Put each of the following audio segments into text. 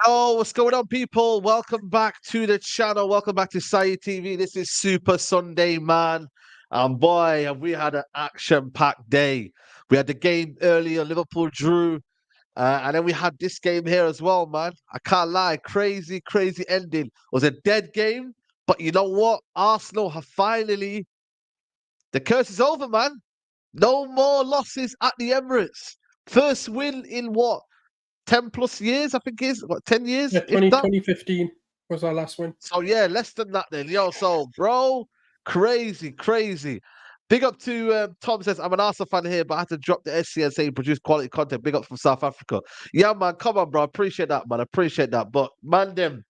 Oh, what's going on, people? Welcome back to the channel. Welcome back to Sai TV. This is Super Sunday, man. And boy, have we had an action-packed day. We had the game earlier, Liverpool drew, and then we had this game here as well, man. I can't lie, crazy, crazy ending. It was a dead game, but you know what? Arsenal have finally, the curse is over, man. No more losses at the Emirates. First win in what? 10 plus years, I think it is. What, 10 years? Yeah, If that? 2015 was our last win. So yeah, less than that then. Yo, so bro, crazy, crazy. Big up to Tom says, I'm an Arsenal fan here, but I had to drop the SC and say he produced quality content. Big up from South Africa. Yeah, man, come on, bro. Appreciate that, man. Appreciate that. But man, them,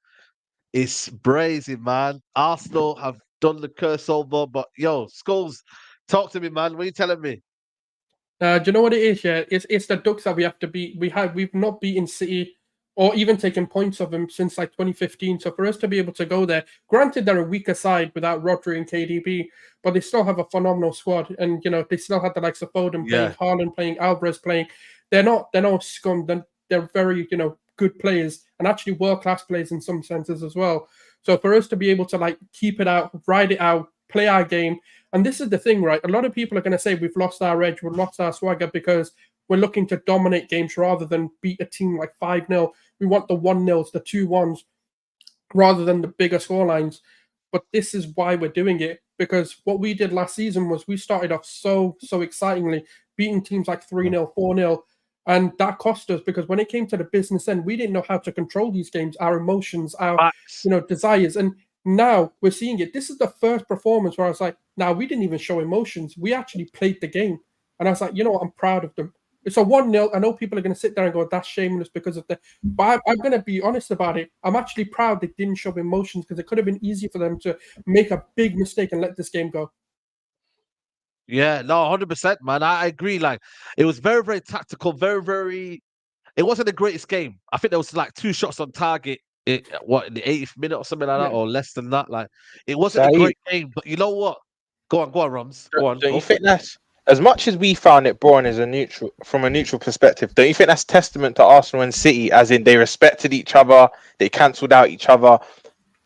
it's brazy, man. Arsenal have done the curse over, but yo, Skulls, talk to me, man. What are you telling me? Do you know what it is? Yeah, it's the Ducks that we have to beat. We've not beaten City or even taken points of them since like 2015. So for us to be able to go there, granted they're a weaker side without Rodri and KDB, but they still have a phenomenal squad, and they still have the likes of Foden playing, Haaland playing, Alvarez playing. They're not scum. They're very good players and actually world class players in some senses as well. So for us to be able to like keep it out, ride it out, play our game. And this is the thing, right? A lot of people are going to say we've lost our edge, we've lost our swagger because we're looking to dominate games rather than beat a team like 5-0. We want the 1-0s, the 2-1s, rather than the bigger scorelines. But this is why we're doing it, because what we did last season was we started off so excitingly, beating teams like 3-0, 4-0. And that cost us, because when it came to the business end, we didn't know how to control these games, our emotions, our desires. And now we're seeing it. This is the first performance where I was like, now we didn't even show emotions. We actually played the game. And I was like, you know what? I'm proud of them. It's a 1-0. I know people are going to sit there and go, that's shameless because of the... But I'm going to be honest about it. I'm actually proud they didn't show emotions, because it could have been easy for them to make a big mistake and let this game go. Yeah, no, 100%, man. I agree. Like, it was very, very tactical, very, very... It wasn't the greatest game. I think there was like 2 shots on target. In the 80th minute or something like that, or less than that. Like, it wasn't a great game, but you know what? Go on, Roms. Go on. Don't you think that's, as much as we found it boring as from a neutral perspective, don't you think that's testament to Arsenal and City, as in they respected each other, they cancelled out each other?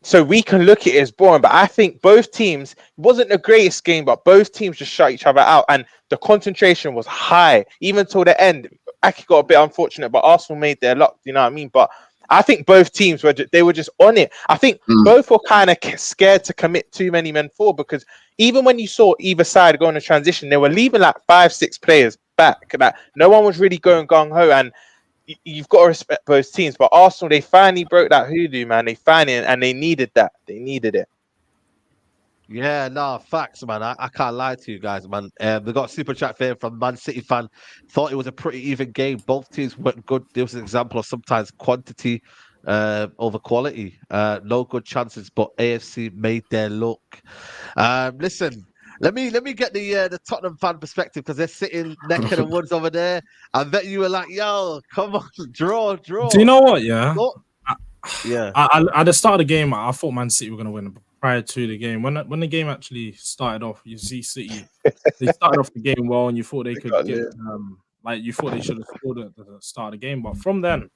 So we can look at it as boring, but I think both teams, it wasn't the greatest game, but both teams just shut each other out, and the concentration was high, even till the end. Actually got a bit unfortunate, but Arsenal made their luck, you know what I mean? But I think both teams were just on it. I think both were kind of scared to commit too many men forward, because even when you saw either side going to transition, they were leaving like 5-6 players back. Like, no one was really going gung-ho, and you've got to respect both teams. But Arsenal, they finally broke that hoodoo, man. They finally, and they needed that. They needed it. Yeah, no, facts, man. I can't lie to you guys, man. We got a super chat there from Man City fan. Thought it was a pretty even game. Both teams weren't good. There was an example of sometimes quantity over quality. No good chances, but AFC made their look. Listen, let me get the Tottenham fan perspective, because they're sitting neck in the woods over there. I bet you were like, yo, come on, draw. Do you know what? Yeah. Yeah. At the start of the game, I thought Man City were going to win. Prior to the game, when the game actually started off, you see City, they started off the game well, and you thought they could get you thought they should have scored at the start of the game. But from then,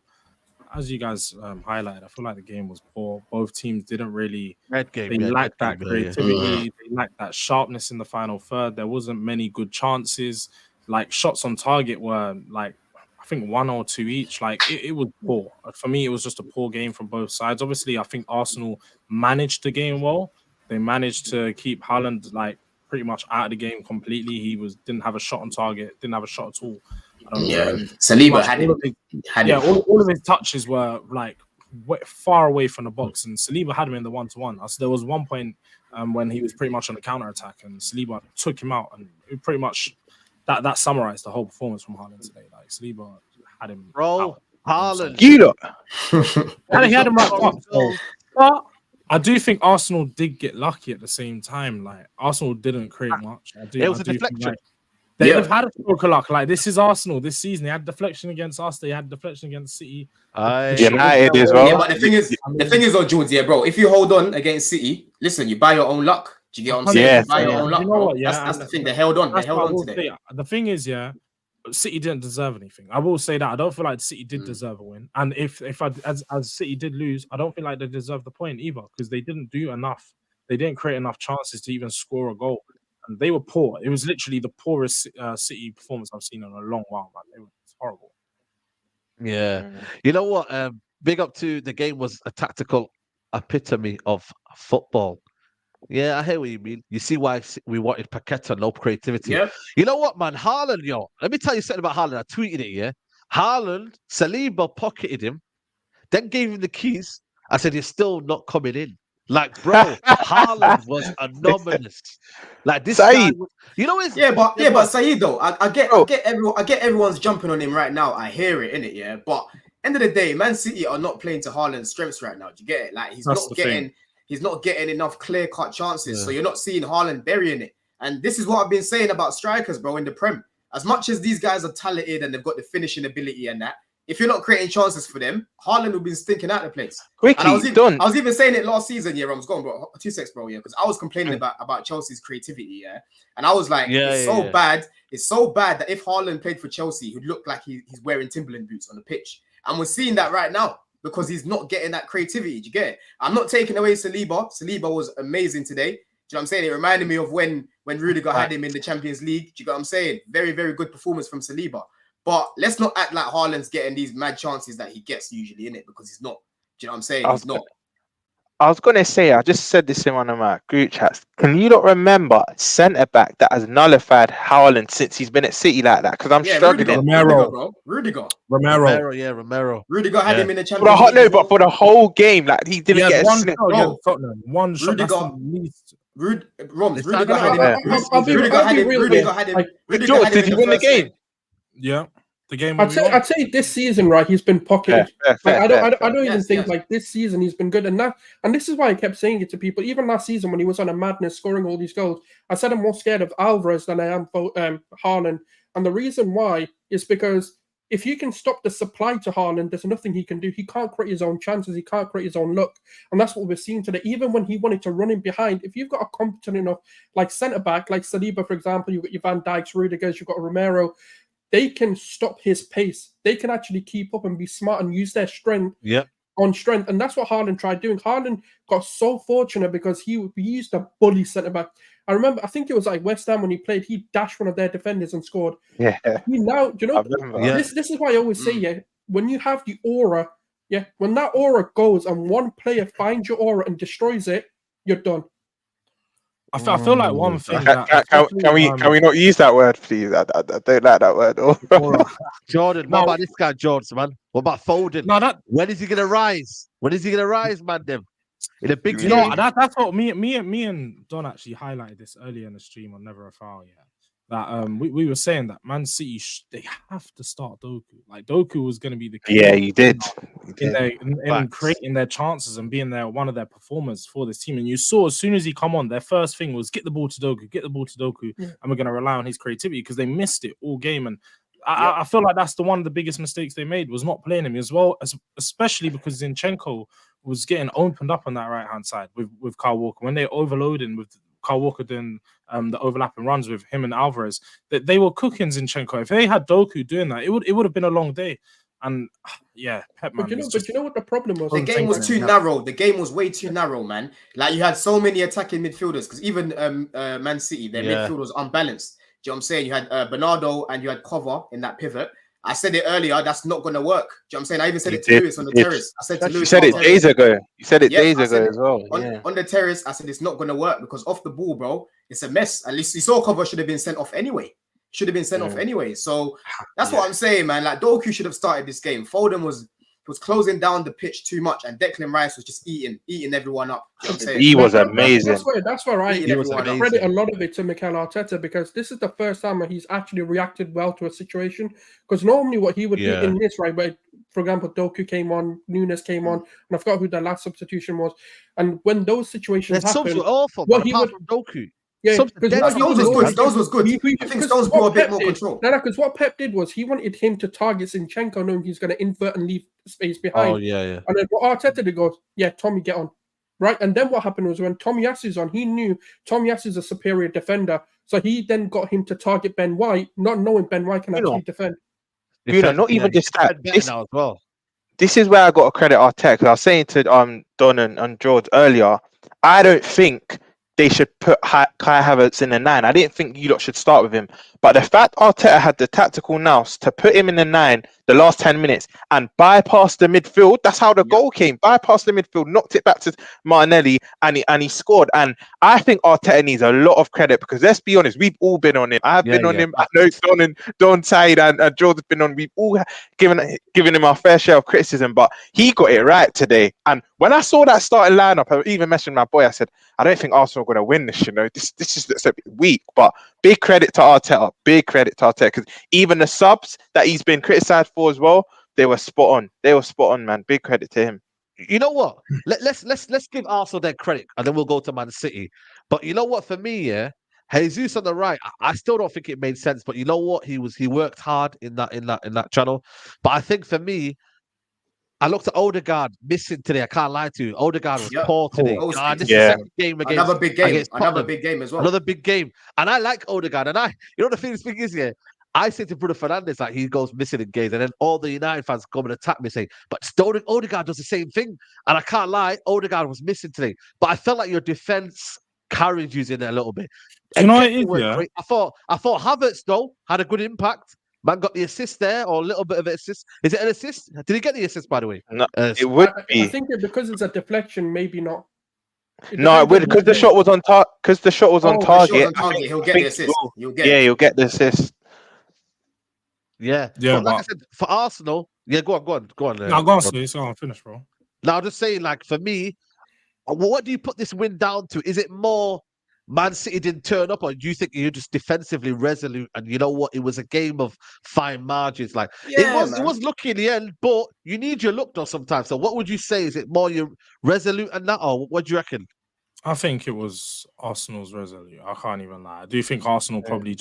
as you guys highlighted, I feel like the game was poor. Both teams didn't really they lacked that creativity, they lacked that sharpness in the final third. There wasn't many good chances. Like, shots on target were like, I think 1 or 2 each. Like, it was poor. For me, it was just a poor game from both sides. Obviously, I think Arsenal managed the game well. They managed to keep Haaland like pretty much out of the game completely. He didn't have a shot on target, didn't have a shot at all. Saliba had all of his touches were like far away from the box, and Saliba had him in the 1-to-1. So there was one point when he was pretty much on the counter attack, and Saliba took him out, and it pretty much that summarized the whole performance from Haaland today. Like, Saliba had him. Bro, Haaland. He had him right up. But I do think Arsenal did get lucky at the same time. Like, Arsenal didn't create much. It was a deflection. They've had a stroke of luck. Like, this is Arsenal this season. They had deflection against us. They had deflection against City. United as well. Yeah, but the thing is, George, bro, if you hold on against City, listen, you buy your own luck. Do you get what I'm saying? Yeah. You buy your own luck, you know bro. what, That's the thing. They held on. They held on today. The thing is, City didn't deserve anything. I will say that. I don't feel like City did deserve a win. And if as City did lose, I don't feel like they deserved the point either because they didn't do enough. They didn't create enough chances to even score a goal. And they were poor. It was literally the poorest City performance I've seen in a long while. Man. It was horrible. Yeah. You know what? Big up to the game was a tactical epitome of football. Yeah, I hear what you mean. You see why we wanted Pochettino, no creativity. Yeah. You know what, man? Haaland, yo. Let me tell you something about Haaland. I tweeted it, yeah? Haaland, Saliba pocketed him, then gave him the keys. I said, you're still not coming in. Like, bro, Haaland was anomalous. Like, this guy was, you know, it's... but Saeed, though, I get everyone's jumping on him right now. I hear it, innit, yeah? But end of the day, Man City are not playing to Haaland's strengths right now. Do you get it? Like, he's not getting enough clear-cut chances. So you're not seeing Haaland burying it. And this is what I've been saying about strikers, bro, in the Prem. As much as these guys are talented and they've got the finishing ability and that, if you're not creating chances for them, Haaland will be stinking out the place. Quickly, I was even saying it last season, yeah, Rams, go on, bro. 2 seconds, bro, yeah, because I was complaining about Chelsea's creativity, yeah. And I was like, it's so bad that if Haaland played for Chelsea, he'd look like he's wearing Timberland boots on the pitch. And we're seeing that right now because he's not getting that creativity. Do you get it? I'm not taking away Saliba. Saliba was amazing today. Do you know what I'm saying? It reminded me of when Rudiger had him in the Champions League. Do you get what I'm saying? Very, very good performance from Saliba. But let's not act like Haaland's getting these mad chances that he gets usually in it because he's not. Do you know what I'm saying? He's not. I was going to say, I just said this in one of my group chats. Can you not remember a centre-back that has nullified Haaland since he's been at City like that? Because I'm struggling. Rudiger. Romero. Rudiger had him in the Champions League. No, but for the whole game, like he didn't get a snip. One shot. Rudiger had him. Did he win the game? Yeah. The game. I'd say this season, right? He's been pocketed. I don't even think like this season he's been good enough. And this is why I kept saying it to people. Even last season when he was on a madness, scoring all these goals, I said I'm more scared of Alvarez than I am for Haaland. And the reason why is because if you can stop the supply to Haaland, there's nothing he can do. He can't create his own chances. He can't create his own luck. And that's what we're seeing today. Even when he wanted to run in behind, if you've got a competent enough, like centre-back, like Saliba, for example, you've got your Van Dijks, Rudigers, you've got Romero, they can stop his pace. They can actually keep up and be smart and use their strength on strength. And that's what Haaland tried doing. Haaland got so fortunate because he used a bully centre-back. I remember, I think it was like West Ham when he played, he dashed one of their defenders and scored. Yeah. This is why I always say, when you have the aura, when that aura goes and one player finds your aura and destroys it, you're done. I feel like one thing. Can we not use that word, please? I don't like that word. Jordan, what about this guy, Jordan, man? What about Foden? When is he gonna rise? Man? Them in a big game. That's what me and Don actually highlighted this earlier in the stream on Never a Foul. Yeah, that we were saying that Man City they have to start Doku. Like Doku was going to be the key. Yeah, he did. In creating their chances and being one of their performers for this team. And you saw as soon as he come on, their first thing was get the ball to Doku, and we're going to rely on his creativity because they missed it all game. And I feel like that's one of the biggest mistakes they made was not playing him as well, especially because Zinchenko was getting opened up on that right hand side with Kyle Walker when they overloading with Kyle Walker doing the overlapping runs with him and Alvarez. That they were cooking Zinchenko. If they had Doku doing that, it would have been a long day. And Pep, man. But you know what the problem was? The game was too narrow. The game was way too narrow, man. Like you had so many attacking midfielders because even Man City, their midfield was unbalanced. Do you know what I'm saying? You had Bernardo and you had Cover in that pivot. I said it earlier, that's not going to work. Do you know what I'm saying? I even said it to Lewis on the terrace. I said to Lewis. You said it days ago. You said it days ago as well. On the terrace, I said it's not going to work because off the ball, bro, it's a mess. At least you saw Cover should have been sent off anyway. So that's what I'm saying, man. Like Doku should have started this game. Foden was closing down the pitch too much, and Declan Rice was just eating everyone up. You know what I'm saying? He was amazing. That's where I credit a lot of it to Mikel Arteta because this is the first time where he's actually reacted well to a situation. Because normally what he would do in this, right, where, for example, Doku came on, Nunes came on, and I forgot who the last substitution was. And when those situations happen, awful, apart from Doku. Yeah, Stones was good. I think Stones brought a bit more control. No, because what Pep did was he wanted him to target Zinchenko, knowing he's going to invert and leave space behind. Oh, yeah. And then what Arteta did goes, Tommy, get on. right? And then what happened was when Tomiyasu's on, he knew Tomiyasu's a superior defender. So he then got him to target Ben White, not knowing Ben White can actually defend. Not even just that. Now as well. This is where I got to credit Arteta, because I was saying to Don and George earlier, I don't think they should put Kai Havertz in the 9. I didn't think you lot should start with him. But the fact Arteta had the tactical nous to put him in the 9 the last 10 minutes and bypass the midfield, that's how the goal came. Bypass the midfield, knocked it back to Martinelli, and he scored. And I think Arteta needs a lot of credit, because let's be honest, we've all been on him. I've been on him. I know Don Said and George have been on. We've all given him our fair share of criticism, but he got it right today. And when I saw that starting lineup, I even mentioned my boy. I said, I don't think Arsenal are going to win this. This just looks a bit weak. But big credit to Arteta. Big credit to Arteta, because even the subs that he's been criticised for as well, they were spot on. They were spot on, man. Big credit to him. You know what? Let's give Arsenal their credit, and then we'll go to Man City. But you know what? For me, Jesus on the right, I still don't think it made sense. But you know what? He worked hard in that channel. But I think for me, I looked at Odegaard missing today. I can't lie to you. Odegaard was poor today. This is the second game against another big game. Another big game as well. Another big game. And I like Odegaard. And the thing is, I say to Bruno Fernandes, like, he goes missing in games, and then all the United fans come and attack me, saying, but Odegaard does the same thing. And I can't lie, Odegaard was missing today. But I felt like your defense carried you in there a little bit. You know what it is, yeah? I thought Havertz, though, had a good impact. Man got the assist there, or a little bit of an assist. Is it an assist? Did he get the assist, by the way? No, it would be. I think because it's a deflection, maybe not. No, it would, because the shot was on target. Because the shot was on target. He'll get the assist. He'll get the assist. Yeah. But like I said, for Arsenal, go on. No, go on, please. Go on, finish, bro. Now, I'm just saying, like, for me, what do you put this win down to? Is it more Man City didn't turn up, or do you think you're just defensively resolute? And you know what? It was a game of fine margins. Like, it was lucky in the end, but you need your luck though sometimes. So what would you say? Is it more you're resolute and that, or what do you reckon? I think it was Arsenal's resolute. I can't even lie. I do think Arsenal probably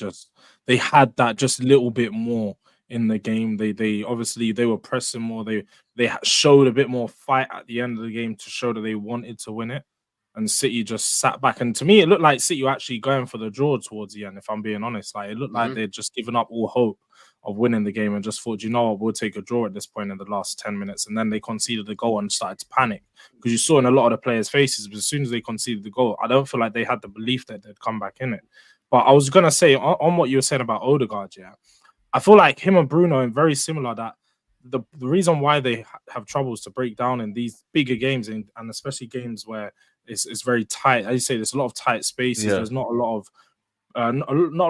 they had that just a little bit more in the game. They obviously they were pressing more. They showed a bit more fight at the end of the game to show that they wanted to win it. And City just sat back. And to me, it looked like City were actually going for the draw towards the end, if I'm being honest. Like, it looked like they'd just given up all hope of winning the game and just thought, you know what, we'll take a draw at this point in the last 10 minutes. And then they conceded the goal and started to panic. Because you saw in a lot of the players' faces, but as soon as they conceded the goal, I don't feel like they had the belief that they'd come back in it. But I was going to say, on what you were saying about Odegaard, I feel like him and Bruno are very similar, that the reason why they have troubles to break down in these bigger games, and especially games where it's very tight. As you say, there's a lot of tight spaces. Yeah. There's not a lot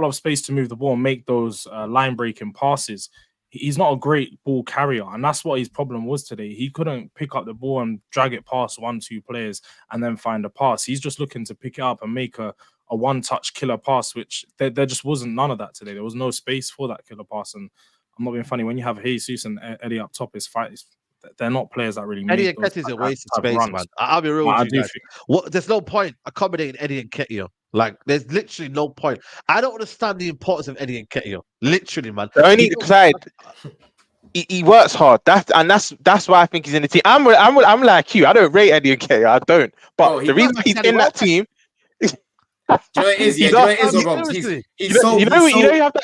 of space to move the ball and make those line breaking passes. He's not a great ball carrier, and that's what his problem was today. He couldn't pick up the ball and drag it past 1-2 players and then find a pass. He's just looking to pick it up and make a one-touch killer pass, which there just wasn't none of that today. There was no space for that killer pass. And I'm not being funny, when you have Jesus and Eddie up top, they're not players that really Eddie and Nketiah is a waste of space, man. I'll be real with you guys. There's no point accommodating Eddie and Nketiah. Like, there's literally no point. I don't understand the importance of Eddie and Nketiah. Literally, man. The only side, he works hard. That's why I think he's in the team. I'm like you. I don't rate Eddie and Nketiah. I don't. But the reason he's in that team. Do you know what it is? You know what it is, Rob? You have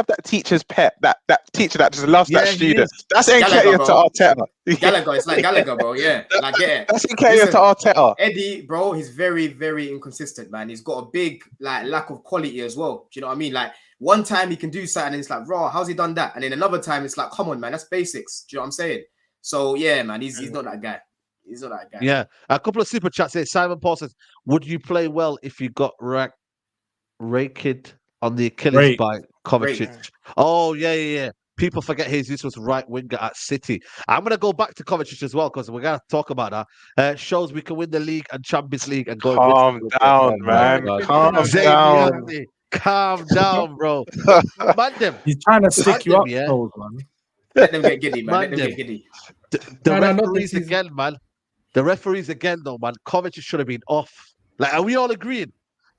that teacher's pet, that teacher that just loves that student. That's Nketiah to Arteta. Gallagher, it's like Gallagher, bro. Yeah, like get it. That's Nketiah to Arteta. Eddie, bro, he's very, very inconsistent, man. He's got a big lack of quality as well. Do you know what I mean? Like, one time he can do something and it's like, raw, how's he done that? And then another time it's like, come on, man, that's basics. Do you know what I'm saying? So yeah, man, he's not that guy. He's not that guy. Yeah, a couple of super chats here. Simon Paul says, "Would you play well if you got raked on the Achilles by Kovacic?" Oh yeah. People forget Jesus was right winger at City. I'm gonna go back to Kovacic as well, because we're gonna talk about that. Shows we can win the league and Champions League and go. Calm down, man. Calm down, bro. Man, them. He's trying to stick you up, man. Let them get giddy, man. Let them get giddy. The referees again, man. The referees again, though, man. Kovacic should have been off. Like, are we all agreeing?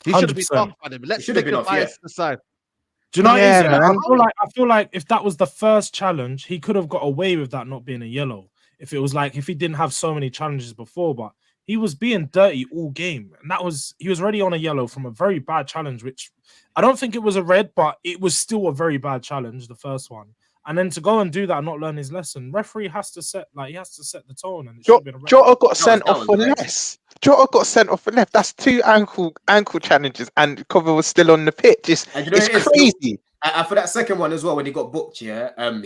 He should have been off on him. Let's take the bias aside. Do you know what it is, man? I feel like if that was the first challenge, he could have got away with that not being a yellow. If he didn't have so many challenges before, but he was being dirty all game. And he was already on a yellow from a very bad challenge, which I don't think it was a red, but it was still a very bad challenge, the first one. And then to go and do that and not learn his lesson, referee has to set the tone. And Jota got sent off for less. Jota got sent off for left. That's 2 ankle challenges, and Cover was still on the pitch. It's crazy. And for that second one as well, when he got booked, he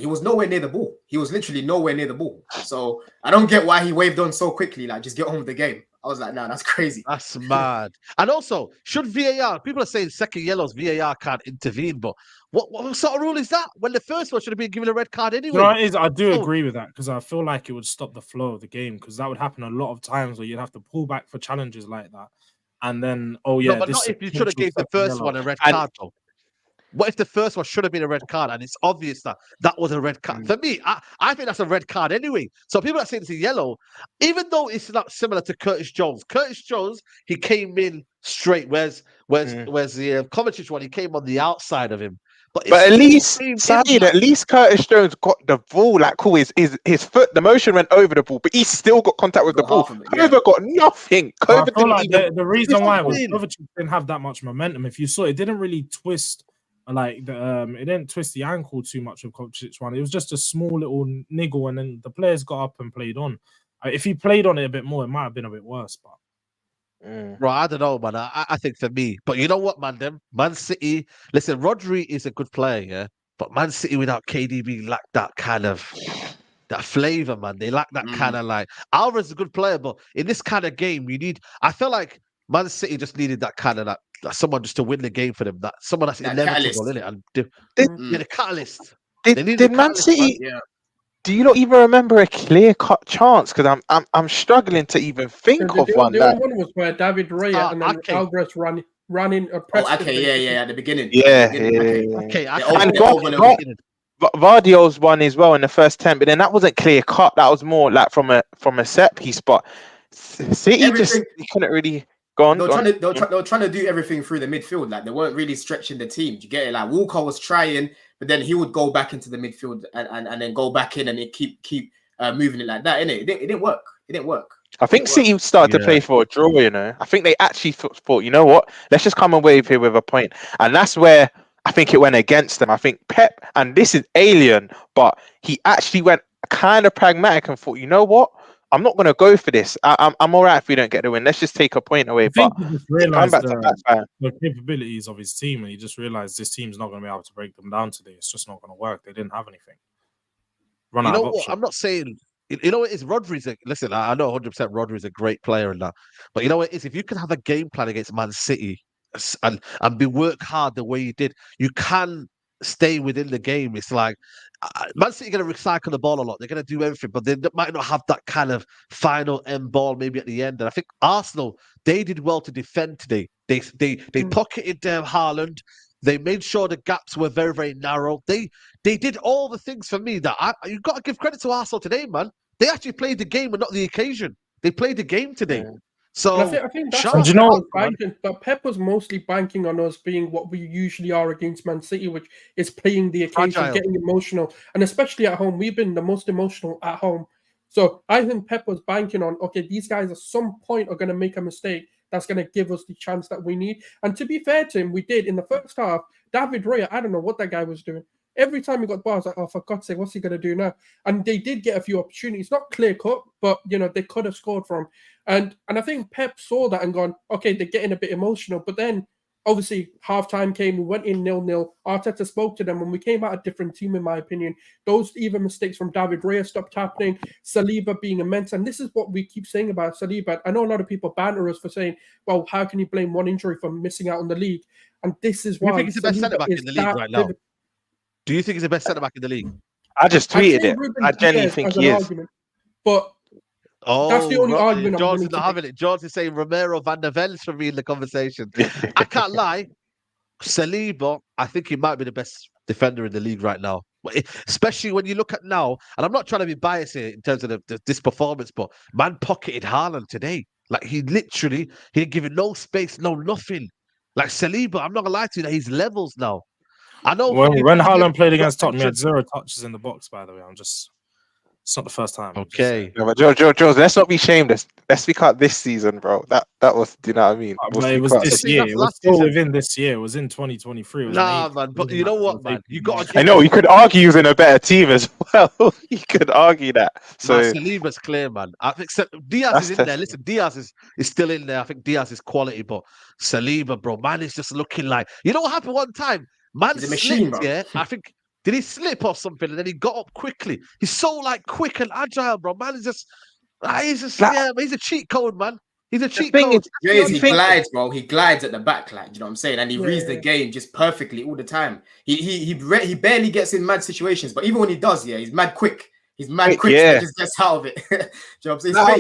was nowhere near the ball. He was literally nowhere near the ball. So I don't get why he waved on so quickly. Like, just get on with the game. I was like, nah, that's crazy. That's mad. And also, should VAR? People are saying second yellows, VAR can't intervene, but what sort of rule is that? When the first one should have been given a red card anyway. I do agree with that, because I feel like it would stop the flow of the game, because that would happen a lot of times where you'd have to pull back for challenges like that, and then but not if you should have gave the first one a red card though. What if the first one should have been a red card and it's obvious that was a red card? For me, I think that's a red card anyway. So people are saying it's a yellow, even though it's not similar to Curtis Jones. Curtis Jones, he came in straight, where's the Kovacic one, he came on the outside of him. But at least Curtis Jones got the ball. Like, cool, his foot, the motion went over the ball, but he still got contact with the ball. Kovacic got nothing. The reason why was Kovacic didn't have that much momentum. If you saw, it didn't really twist. Like it didn't twist the ankle too much with Kovacic's one. It was just a small little niggle, and then the players got up and played on. If he played on it a bit more, it might have been a bit worse. But Bro, I don't know, man. I think for me, but you know what, man? Man City. Listen, Rodri is a good player, yeah. But Man City without KDB lack that kind of flavor, man. They lack that kind of like. Alvarez is a good player, but in this kind of game, I feel like Man City just needed that kind of like someone just to win the game for them. That someone that's inevitable, isn't it? And the catalyst. Did Man City? Do you not even remember a clear-cut chance? Because I'm struggling to even think of one. The only one was where David Raya and then Alvarez ran in a press. At the beginning. Okay. And Vardio's one as well in the first 10, but then that wasn't clear-cut. That was more like from a set piece. But City couldn't really. They were trying to do everything through the midfield. Like, they weren't really stretching the team. You get it? Like, Walker was trying, but then he would go back into the midfield and then go back in, and it keep moving it like that. Innit? It didn't work. It didn't work. I think City started to play for a draw. You know, I think they actually thought, you know what? Let's just come away here with a point, and that's where I think it went against them. I think Pep, and this is alien, but he actually went kind of pragmatic and thought, you know what? I'm not going to go for this. I'm all right if we don't get the win. Let's just take a point away. But he just realized the capabilities of his team, and he just realized this team's not going to be able to break them down today. It's just not going to work. They didn't have anything. You know what? I'm not saying. You know what it is? Rodri's listen. I know 100% Rodri's a great player and that, but you know what it is? If you can have a game plan against Man City and work hard the way you did, you can stay within the game. It's like Man City are going to recycle the ball a lot. They're going to do everything, but they might not have that kind of final end ball maybe at the end. And I think Arsenal, they did well to defend today. They pocketed Haaland. They made sure the gaps were very, very narrow. They did all the things for me that you've got to give credit to Arsenal today, man. They actually played the game and not the occasion. They played the game today. Yeah. So I think that's banking, but Pep was mostly banking on us being what we usually are against Man City, which is playing the occasion, getting emotional, and especially at home, we've been the most emotional at home. So I think Pep was banking on, okay, these guys at some point are going to make a mistake that's going to give us the chance that we need. And to be fair to him, we did in the first half. David Raya, I don't know what that guy was doing. Every time he got the ball, I was like, oh, for God's sake, what's he going to do now? And they did get a few opportunities, not clear cut, but they could have scored from. And I think Pep saw that and gone, okay, they're getting a bit emotional. But then, obviously, halftime came, we went in 0-0. Arteta spoke to them, and we came out a different team, in my opinion. Those even mistakes from David Raya stopped happening. Saliba being immense. And this is what we keep saying about Saliba. I know a lot of people banter us for saying, well, how can you blame one injury for missing out on the league? And this is why. Do you think he's the best centre-back in the league right now? Do you think he's the best centre-back in the league? I just tweeted it. I genuinely think he is. But that's the only argument. George is not having it. George is saying Romero van der Vel for me in the conversation. I can't lie. Saliba, I think he might be the best defender in the league right now. Especially when you look at now, and I'm not trying to be biased here in terms of this performance, but man pocketed Haaland today. Like, he didn't give him no space, no nothing. Like, Saliba, I'm not going to lie to you, that he's levels now. I know when Haaland played against Tottenham, he had 0 touches in the box, by the way. I'm just It's not the first time. Okay. No, but George, let's not be shameless. Let's speak out this season, bro. That was, do you know what I mean? But it was this year. It was still within this year. It was in 2023. It was Nah, man. But you know what, man? You got. I know you could argue he was in a better team as well. You could argue that. So Saliba's clear, man. I think Diaz is in there. Listen, Diaz is still in there. I think Diaz is quality, but Saliba, bro, man, is just looking like. You know what happened one time? Man, he's a machine, slipped, bro. yeah. I think. Did he slip or something? And then he got up quickly. He's so like quick and agile, bro. Man, he's a cheat code, man. He's a cheat code. He glides, bro. He glides at the back, like, you know what I'm saying? And he reads the game just perfectly all the time. He barely gets in mad situations, but even when he does, he's mad quick. He's mad quick, so he just gets out of it. You know what I'm saying? I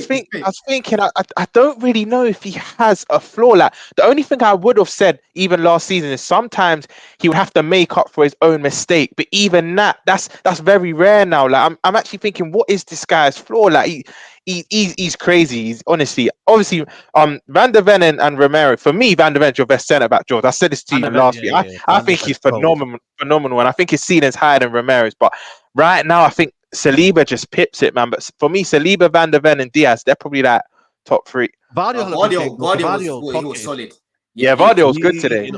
was thinking, I don't really know if he has a flaw. Like, the only thing I would have said even last season is sometimes he would have to make up for his own mistake. But even that's very rare now. Like, I'm actually thinking, what is this guy's flaw? Like, he's crazy. He's obviously Van der Ven and Romero. For me, Van der Ven's your best centre back, George. I said this to you last week. I think he's phenomenal, and I think his ceiling's higher than Romero's. But right now, I think Saliba just pips it, man. But for me, Saliba, Van der Ven, and Diaz, they're probably like top three. Vardio was solid. Yeah, Vardio was good today.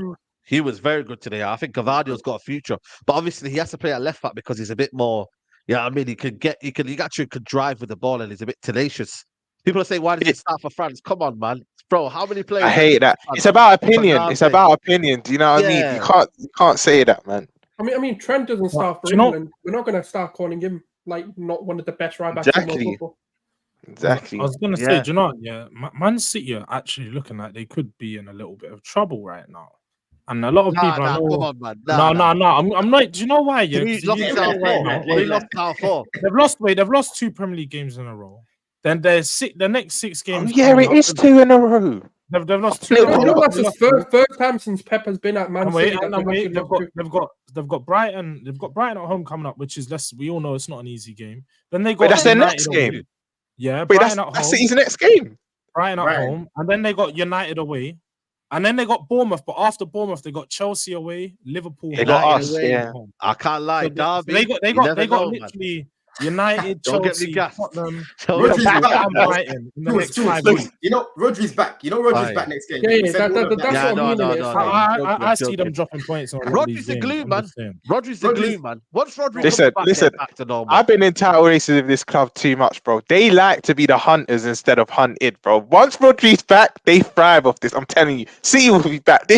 He was very good today. I think Gavardio's got a future, but obviously he has to play at left back because he's a bit more. Yeah, I mean, he actually could drive with the ball and he's a bit tenacious. People are saying, why did he start for France? Come on, man, bro. How many players? I hate that. It's about opinion. It's about opinion. Do you know what I mean? You can't say that, man. I mean, Trent doesn't start for England. We're not going to start calling him like not one of the best right backs in world football. Exactly. I was going to say, do you know, Man City are actually looking like they could be in a little bit of trouble right now. And a lot of people are come on, man. I'm not. Do you know why? Yeah, he they've lost 2 Premier League games in a row. Then there's the next 6 games. It is 2 in a row. They've lost 2. That's the first time since Pep has been at Man City. They've got Brighton. They've got Brighton at home coming up, which is we all know it's not an easy game. Then they got that's their next game. Yeah, Brighton at home. That's City's next game. Brighton at home, and then they got United away. And then they got Bournemouth, but after Bournemouth, they got Chelsea away, Liverpool. They got us, I can't lie, so they got literally United, Chelsea, Tottenham, Brighton in the next 5 weeks. You know, Rodri's back. Rodri's back next game. That's what I see them dropping points on Rodri's the glue, man. Rodri's the glue, man. Once Rodri listen, back to normal. I've been in title races with this club too much, bro. They like to be the hunters instead of hunted, bro. Once Rodri's back, they thrive off this. I'm telling you. City will be back.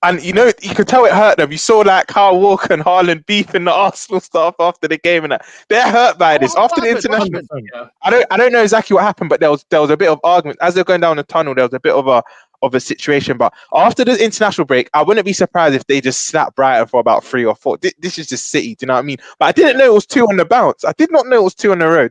And you know, you could tell it hurt them. You saw like Kyle Walker and Haaland beefing the Arsenal stuff after the game, and they're hurt by this. After the international, I don't know exactly what happened, but there was a bit of argument as they're going down the tunnel. There was a bit of a situation, but after the international break, I wouldn't be surprised if they just slapped Brighton for about 3 or 4. This is just City, do you know what I mean? But I didn't know it was 2 on the bounce. I did not know it was 2 in a row. I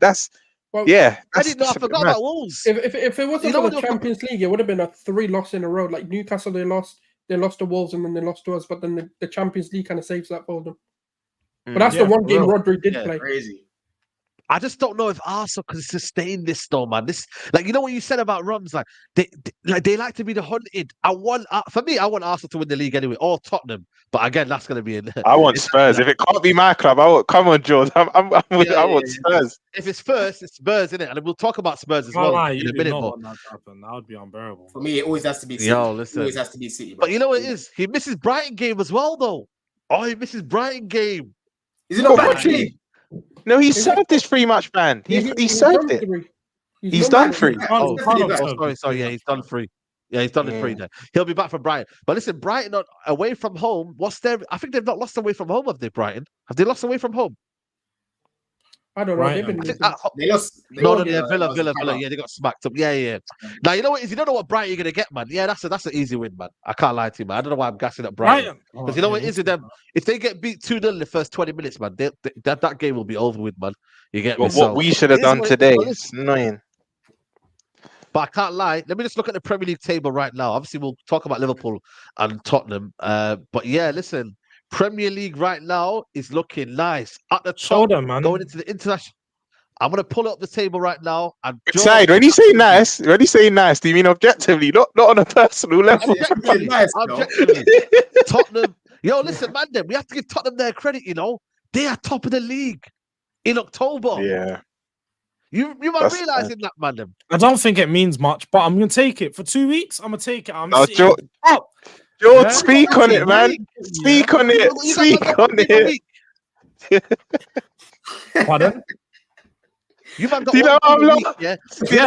didn't know. I forgot about Wolves. If it wasn't for the Champions League, it would have been a 3 loss in a row. Like Newcastle, they lost to Wolves and then they lost to us, but then the Champions League kind of saves that for them. But that's the one game Rodri did play. Crazy. I just don't know if Arsenal can sustain this though, man. This, like, you know what you said about Rums, like they like to be the hunted. I want Arsenal to win the league anyway, or Tottenham. But again, that's going to be in. I want Spurs. If it can't be my club, come on, George. I want Spurs. If it's first, it's Spurs, isn't it? And we'll talk about Spurs as well in a minute. That would be unbearable. For me, it always has to be City. Listen. It always has to be City. Bro. But you know what it is? He misses Brighton game as well, though. Oh, he misses Brighton game. Is he not back? No, he served this 3 match ban. He served it. He's done 3. Sorry. Yeah, he's done 3. Yeah, he's done it 3 then. He'll be back for Brighton. But listen, Brighton away from home. I think they've not lost away from home, have they, Brighton? Have they lost away from home? I don't know. Right. They lost. Villa. Yeah, they got smacked up. Yeah. Now you know what is. You don't know what Brighton you're gonna get, man. Yeah, that's an easy win, man. I can't lie to you, man. I don't know why I'm gassing up Brighton because you know what it is with them. If they get beat 2-0 in the first 20 minutes, man, that game will be over with, man. You get me? What we should have done today. It's annoying. But I can't lie. Let me just look at the Premier League table right now. Obviously, we'll talk about Liverpool and Tottenham. But yeah, listen. Premier League right now is looking nice at the top. Man. Going into the international. I'm gonna pull up the table right now. And side, when you say nice, do you mean objectively, not on a personal level? Objectively. Tottenham. Yo, listen, man. We have to give Tottenham their credit. You know, they are top of the league in October. Yeah. You might realizing that, man. I don't think it means much, but I'm gonna take it for 2 weeks. I'm gonna take it. I'm George, up. George, speak on it, man. Speak on it. Speak on it. Pardon? You man got Do you know I'm laughing? Yeah,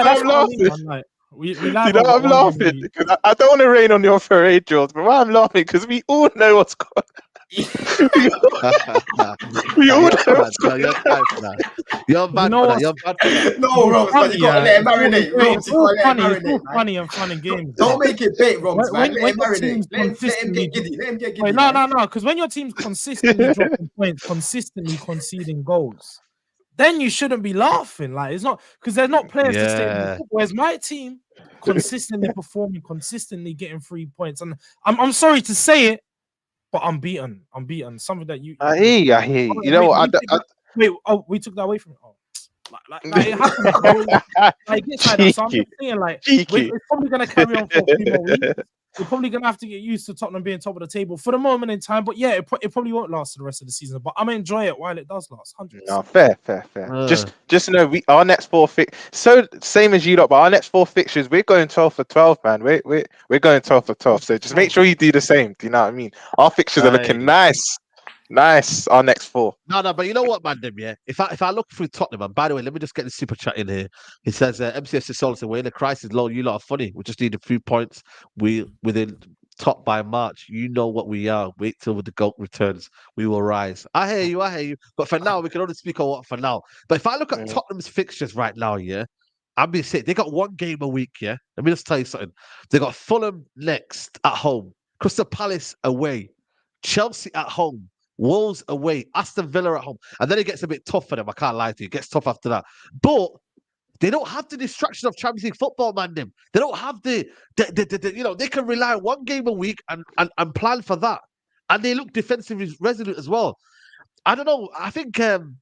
that's what I mean. I'm like, we you know I'm laughing because I don't want to rain on your parade, George, but why I'm laughing because we all know what's going on. we all know what's going on. You're bad for that. You're bad for that. No, Roms, man, you gotta let it marinate. It's funny and fun and games. Don't make it bait, Roms, man. Let him marinate. Let him get giddy. No. Because when your team's consistently dropping points, consistently conceding goals, then you shouldn't be laughing. Like, it's not because they're not players to stay in the football. Whereas my team consistently performing, consistently getting 3 points, and I'm sorry to say it, but I'm beaten. Something that you. I hear you. You know what? We took that away from it. Oh, like it happens. Like this like that. So I'm just saying, like, it's probably gonna carry on for a few more weeks. We're probably gonna have to get used to Tottenham being top of the table for the moment in time. But yeah, it probably won't last the rest of the season. But I'm gonna enjoy it while it does last. 100%. No, fair. Just know our next 4 so same as you lot, but our next 4 fixtures, we're going 12 for 12, man. We're going 12 for 12. So just make sure you do the same. Do you know what I mean? Our fixtures are looking nice. Our next 4. No, but you know what, man? Yeah. If I look through Tottenham, and by the way, let me just get the super chat in here. It says MCS is solid. We're in a crisis. Low, you lot are funny. We just need a few points. We within top by March. You know what we are. Wait till the GOAT returns. We will rise. I hear you. But for now, we can only speak on what for now. But if I look at Tottenham's fixtures right now, yeah, I'm being sick. They got 1 game a week, yeah. Let me just tell you something. They got Fulham next at home, Crystal Palace away, Chelsea at home, Wolves away, Aston Villa at home, and then it gets a bit tough for them. I can't lie to you. It gets tough after that. But they don't have the distraction of Champions League football, man. They don't have the they can rely on 1 game a week and plan for that. And they look defensively resolute as well. I don't know. I think Don,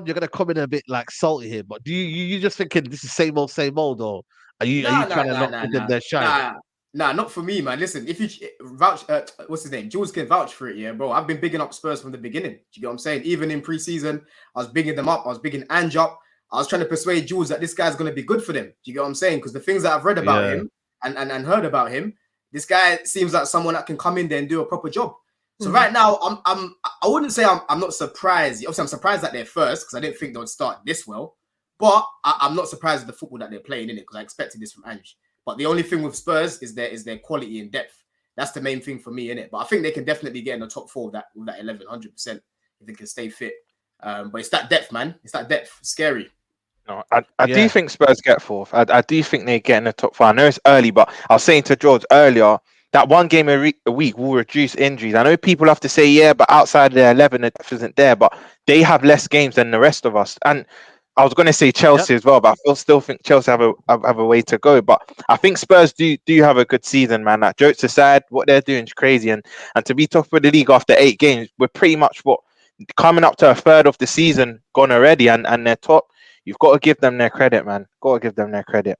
you're gonna come in a bit like salty here, but do you just thinking this is same old, or are you trying to knock them their shine? Nah, not for me, man. Listen, if you vouch, what's his name? Jules can vouch for it, yeah, bro. I've been bigging up Spurs from the beginning. Do you get what I'm saying? Even in preseason, I was bigging them up. I was bigging Ange up. I was trying to persuade Jules that this guy's going to be good for them. Do you get what I'm saying? Because the things that I've read about him and heard about him, this guy seems like someone that can come in there and do a proper job. So right now, I wouldn't say I'm not surprised. Obviously, I'm surprised that they're first because I didn't think they would start this well. But I'm not surprised at the football that they're playing in it because I expected this from Ange. But the only thing with Spurs is their quality and depth. That's the main thing for me in it. But I think they can definitely get in the top 4 with that 11, 100% if they can stay fit. But it's that depth, man. It's that depth. Scary. No, I do think Spurs get 4th. I do think they get in the top 5. I know it's early, but I was saying to George earlier that 1 game a week will reduce injuries. I know people have to say, yeah, but outside of their 11, the depth isn't there. But they have less games than the rest of us. And I was going to say Chelsea as well, but I still think Chelsea have a way to go. But I think Spurs do have a good season, man. Like, jokes aside, what they're doing is crazy. And to be top of the league after 8 games, we're pretty much coming up to a third of the season gone already, and they're top. You've got to give them their credit, man. Got to give them their credit.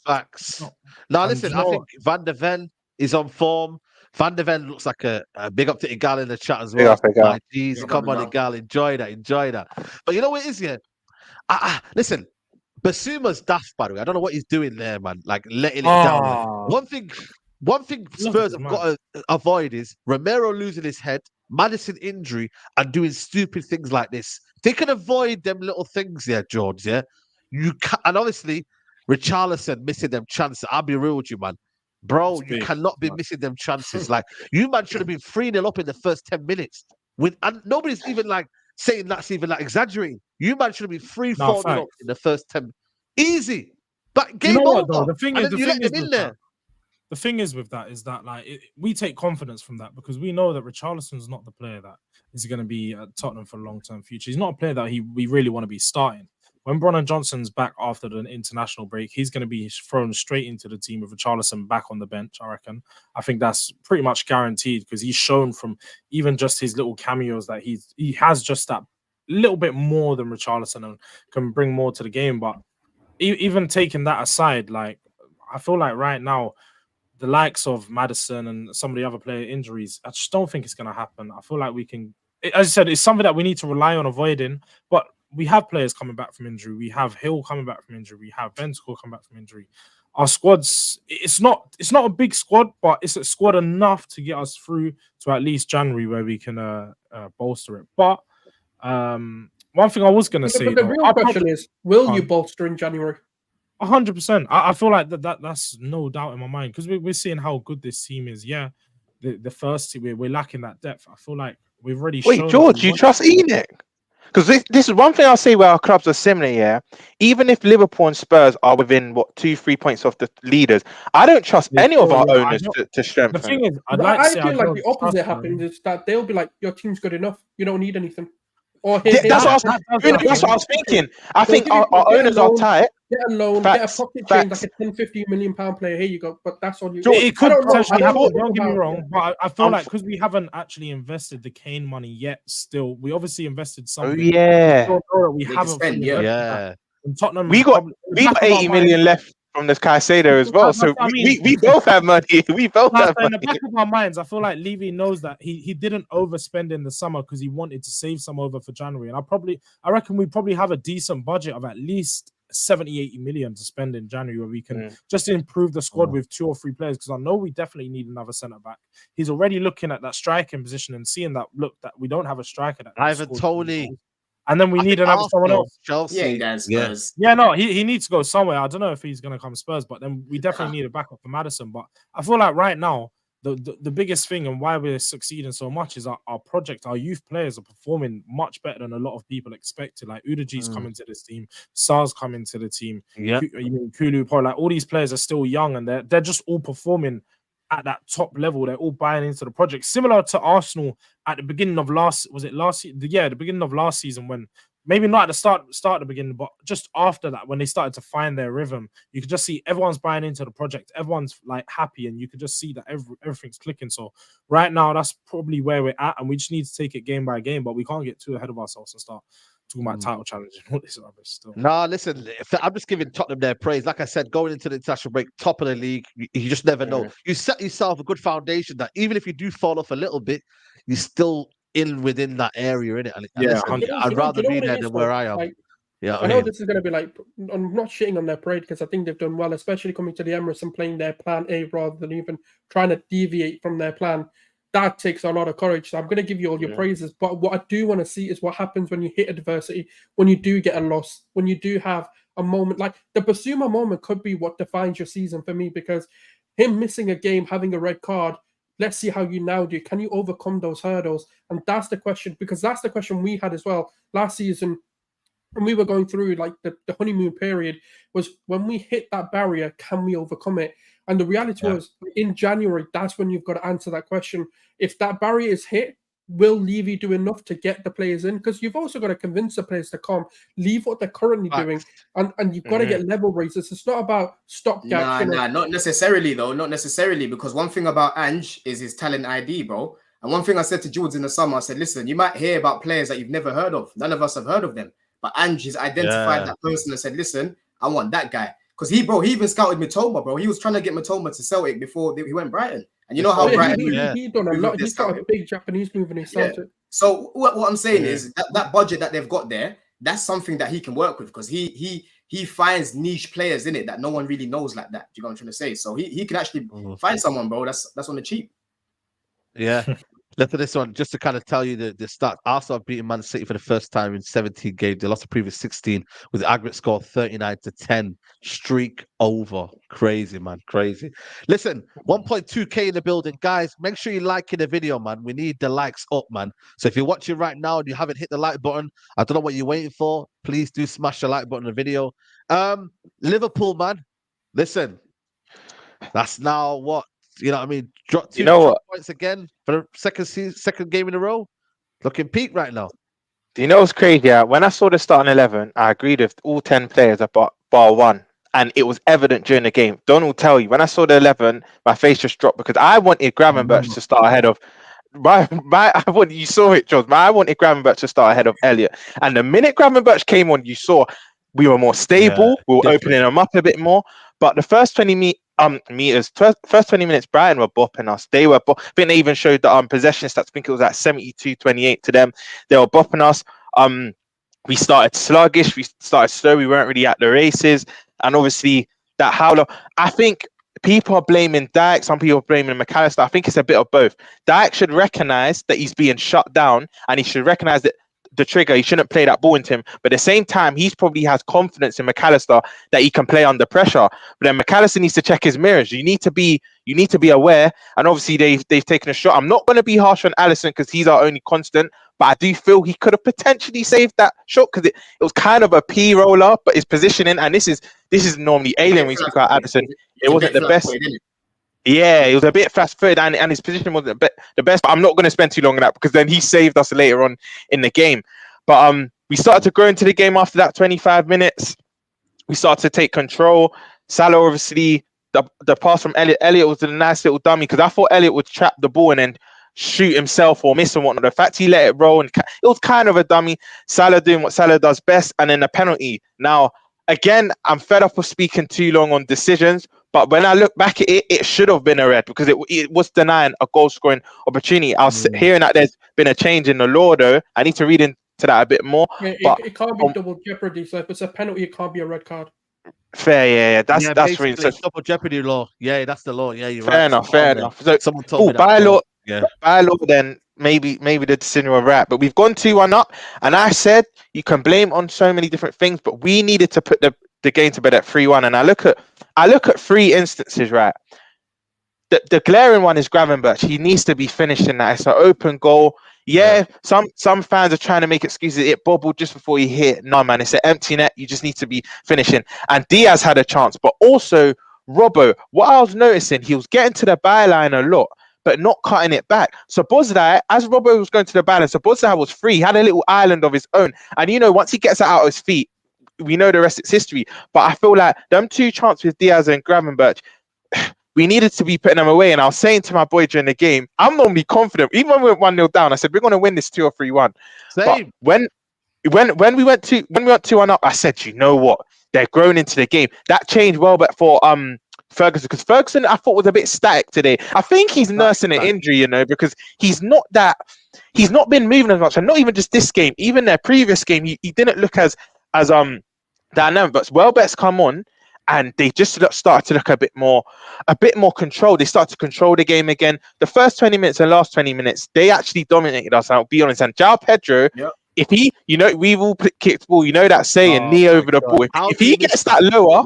Facts. Now, listen, I think Van de Ven is on form. Van de Ven looks like a big up to Igal in the chat as well. Like, geez, come on, Igal, enjoy that. But you know what it is, yeah? Listen, Basuma's daft, by the way. I don't know what he's doing there, man. Like letting it down. Like, one thing Spurs have got to avoid is Romero losing his head, Maddison injury, and doing stupid things like this. They can avoid them little things, yeah, George. Yeah, you can, and obviously Richarlison missing them chances. I'll be real with you, man. Bro, you cannot be missing them chances. Like you, man, should have been 3-0 up in the first 10 minutes. And nobody's even like saying that's even like exaggerating. You man should have been 3-4 up in the first 10. Easy. But game over. Though? The thing is with that is that like we take confidence from that because we know that Richarlison's not the player that is going to be at Tottenham for a long-term future. He's not a player that we really want to be starting. When Brennan Johnson's back after the international break, he's going to be thrown straight into the team with Richarlison back on the bench, I reckon. I think that's pretty much guaranteed because he's shown from even just his little cameos that he has just that little bit more than Richarlison and can bring more to the game. But even taking that aside, like I feel like right now, the likes of Maddison and some of the other player injuries, I just don't think it's going to happen. I feel like we can, as I said, it's something that we need to rely on avoiding. But we have players coming back from injury. We have Hill coming back from injury. We have Bentancur coming back from injury. Our squad's it's not a big squad, but it's a squad enough to get us through to at least January where we can bolster it. But one thing I was going to say, the real question is, will you bolster in January? 100%. I feel like that's no doubt in my mind because we're seeing how good this team is. Yeah, the first team we're lacking that depth. I feel like we've already. Wait, George, you trust Enoch? Because this is one thing I'll say where our clubs are similar. Yeah, even if Liverpool and Spurs are within 2-3 points of the leaders, I don't trust any of our owners to strengthen. The thing is, I feel like the opposite happens is that they'll be like, "Your team's good enough. You don't need anything." Or that's what I was thinking. I think our owners are tight. Get a loan, get a pocket change, like a 10-15 million pound player. Here you go. But that's on you. It could potentially happen. Don't get me wrong, but I feel like because we haven't actually invested the Kane money yet. Still, we obviously invested some. Oh yeah, we haven't spent. Yeah. In Tottenham, we got 80 million left from this Caicedo as well. So we both have money. We both have money. In the back of our minds, I feel like Levy knows that he didn't overspend in the summer because he wanted to save some over for January. And I reckon we probably have a decent budget of at least 70-80 million to spend in January where we can just improve the squad with 2 or 3 players because I know we definitely need another centre back. He's already looking at that striking position and seeing that we don't have a striker that Ivan Toney. And then we need another someone else. Chelsea. Yeah, no, he needs to go somewhere. I don't know if he's going to come Spurs, but then we definitely need a backup for Maddison. But I feel like right now, the biggest thing and why we're succeeding so much is our project. Our youth players are performing much better than a lot of people expected. Like Udoji's coming to this team, Sar's coming to the team. Yeah, Kulu, Paul, like all these players are still young and they're just all performing at that top level. They're all buying into the project, similar to Arsenal at the beginning of the beginning of last season when. Maybe not at the start of the beginning, but just after that, when they started to find their rhythm, you could just see everyone's buying into the project. Everyone's like happy, and you could just see that everything's clicking. So right now, that's probably where we're at, and we just need to take it game by game. But we can't get too ahead of ourselves and start talking about title challenge and all this rubbish still. No, listen, I'm just giving Tottenham their praise. Like I said, going into the international break, top of the league, you just never know. You set yourself a good foundation that even if you do fall off a little bit, you're still within that area, innit? And listen, I'd rather be there than where I am. Like, yeah, I know this is going to be like, I'm not shitting on their parade because I think they've done well, especially coming to the Emirates and playing their plan A rather than even trying to deviate from their plan. That takes a lot of courage. So I'm going to give you all your praises. But what I do want to see is what happens when you hit adversity, when you do get a loss, when you do have a moment. Like the Basuma moment could be what defines your season for me because him missing a game, having a red card, let's see how you now do. Can you overcome those hurdles? And that's the question, because that's the question we had as well last season. And we were going through like the honeymoon period was when we hit that barrier, can we overcome it? And the reality was in January, that's when you've got to answer that question. If that barrier is hit, will Levy do enough to get the players in? Because you've also got to convince the players to come, leave what they're currently doing, and you've got to get level raises. It's not about stopgap. Not necessarily though. Not necessarily, because one thing about Ange is his talent ID, bro. And one thing I said to George in the summer, I said, listen, you might hear about players that you've never heard of. None of us have heard of them. But Ange has identified that person and said, listen, I want that guy. Because he even scouted Mitoma, bro. He was trying to get Mitoma to Celtic before he went Brighton. And you know how Brighton... He done a lot. He's got a big Japanese move in his Celtic. So what I'm saying is that budget that they've got there, that's something that he can work with because he finds niche players in it that no one really knows like that. Do you know what I'm trying to say? So he can actually find someone, bro. That's on the cheap. Yeah. Look at this one, just to kind of tell you the stats. Arsenal have beaten Man City for the first time in 17 games. They lost the previous 16 with the aggregate score 39-10. Streak over. Crazy, man. Crazy. Listen, 1.2K in the building. Guys, make sure you're liking the video, man. We need the likes up, man. So if you're watching right now and you haven't hit the like button, I don't know what you're waiting for. Please do smash the like button on the video. Liverpool, man. Listen, that's now what? You know what I mean? Drop 2 points again for the second game in a row. Looking peak right now. Do you know what's crazy? Yeah? When I saw the starting 11, I agreed with all 10 players bar one. And it was evident during the game. Donald tell you, when I saw the 11, my face just dropped because I wanted Gravenberch to start ahead of you saw it, George. I wanted Gravenberch to start ahead of Elliott. And the minute Gravenberch came on, you saw we were more stable. We were opening them up a bit more. But the first 20 first 20 minutes, Brighton were bopping us. They were, I think they even showed the possession stats. I think it was at 72-28 to them. They were bopping us. we started sluggish, we started slow, we weren't really at the races, and obviously that howler. I think people are blaming Dijk, some people are blaming McAllister. I think it's a bit of both. Dijk should recognise that he's being shut down, and he should recognise that the trigger, he shouldn't play that ball into him. But at the same time, he's probably has confidence in McAllister that he can play under pressure. But then McAllister needs to check his mirrors. You need to be aware. And obviously they've taken a shot. I'm not going to be harsh on Alisson because he's our only constant, but I do feel he could have potentially saved that shot because it was kind of a P roller, but his positioning, and this is normally alien when we speak about Alisson. It wasn't the best. Yeah, it was a bit fast-footed, and his position wasn't the best. But I'm not going to spend too long on that because then he saved us later on in the game. But we started to grow into the game after that 25 minutes. We started to take control. Salah, obviously, the pass from Elliot. Elliot was a nice little dummy because I thought Elliot would trap the ball and then shoot himself or miss and whatnot. The fact he let it roll, and it was kind of a dummy. Salah doing what Salah does best, and then a penalty. Now, again, I'm fed up of speaking too long on decisions. But when I look back at it, it should have been a red because it was denying a goal-scoring opportunity. I was hearing that there's been a change in the law, though. I need to read into that a bit more. It can't be double jeopardy. So if it's a penalty, it can't be a red card. Fair, yeah. That's really double jeopardy law. Yeah, that's the law. Yeah, you're fair right. Fair enough. So someone told me that. By law, then maybe the decision was right. But we've gone 2-1 up, and I said you can blame on so many different things, but we needed to put the game to bed at 3-1. And I look at 3 instances, right? The glaring one is Gravenberch. He needs to be finishing that. It's an open goal. Yeah, some fans are trying to make excuses. It bobbled just before he hit. No, man, it's an empty net. You just need to be finishing. And Diaz had a chance, but also Robbo. What I was noticing, he was getting to the byline a lot, but not cutting it back. So Bozdai, as Robbo was going to the byline, so Bozdai was free. He had a little island of his own. And, once he gets it out of his feet, we know the rest is history. But I feel like them 2 chances with Diaz and Gravenberch, we needed to be putting them away. And I was saying to my boy during the game, I'm normally confident. Even when we went 1-0 down, I said, we're going to win this 2 or 3-1. Same. But when we went 2-1 up, I said, you know what? They're growing into the game. That changed well, but for Ferguson, because Ferguson, I thought, was a bit static today. I think he's nursing an injury, because he's not been moving as much. And not even just this game, even their previous game, he didn't look as dynamic. But Welbeck's come on, and they just started to look a bit more controlled. They started to control the game again. The first 20 minutes and last 20 minutes, they actually dominated us. I'll be honest. And João Pedro, if he, we've all kicked ball. That saying, knee over the ball. If he gets that lower,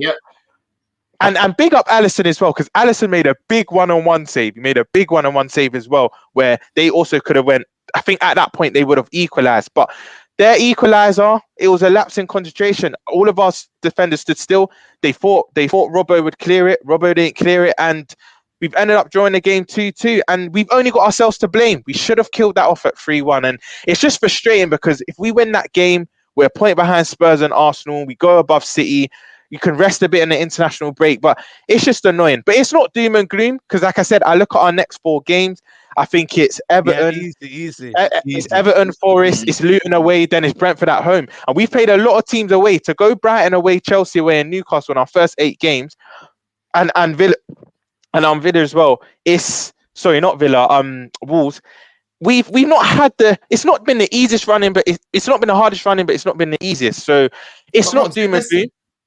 and big up Alisson as well, because Alisson made a big one-on-one save. He made a big one-on-one save as well, where they also could have went. I think at that point they would have equalised, but their equaliser, it was a lapse in concentration. All of our defenders stood still. They thought Robbo would clear it. Robbo didn't clear it, and we've ended up drawing the game 2-2. And we've only got ourselves to blame. We should have killed that off at 3-1. And it's just frustrating because if we win that game, we're a point behind Spurs and Arsenal. We go above City. You can rest a bit in the international break, but it's just annoying. But it's not doom and gloom because, like I said, I look at our next 4 games. I think it's Everton, easy. It's Everton, Forest, it's Luton away, then it's Brentford at home. And we've played a lot of teams away. To go Brighton away, Chelsea away, and Newcastle in our first 8 games, and Villa as well. Not Villa, Wolves. We've not had it's not been the easiest running, but it's not been the hardest running, but it's not been the easiest. So it's not doom and gloom.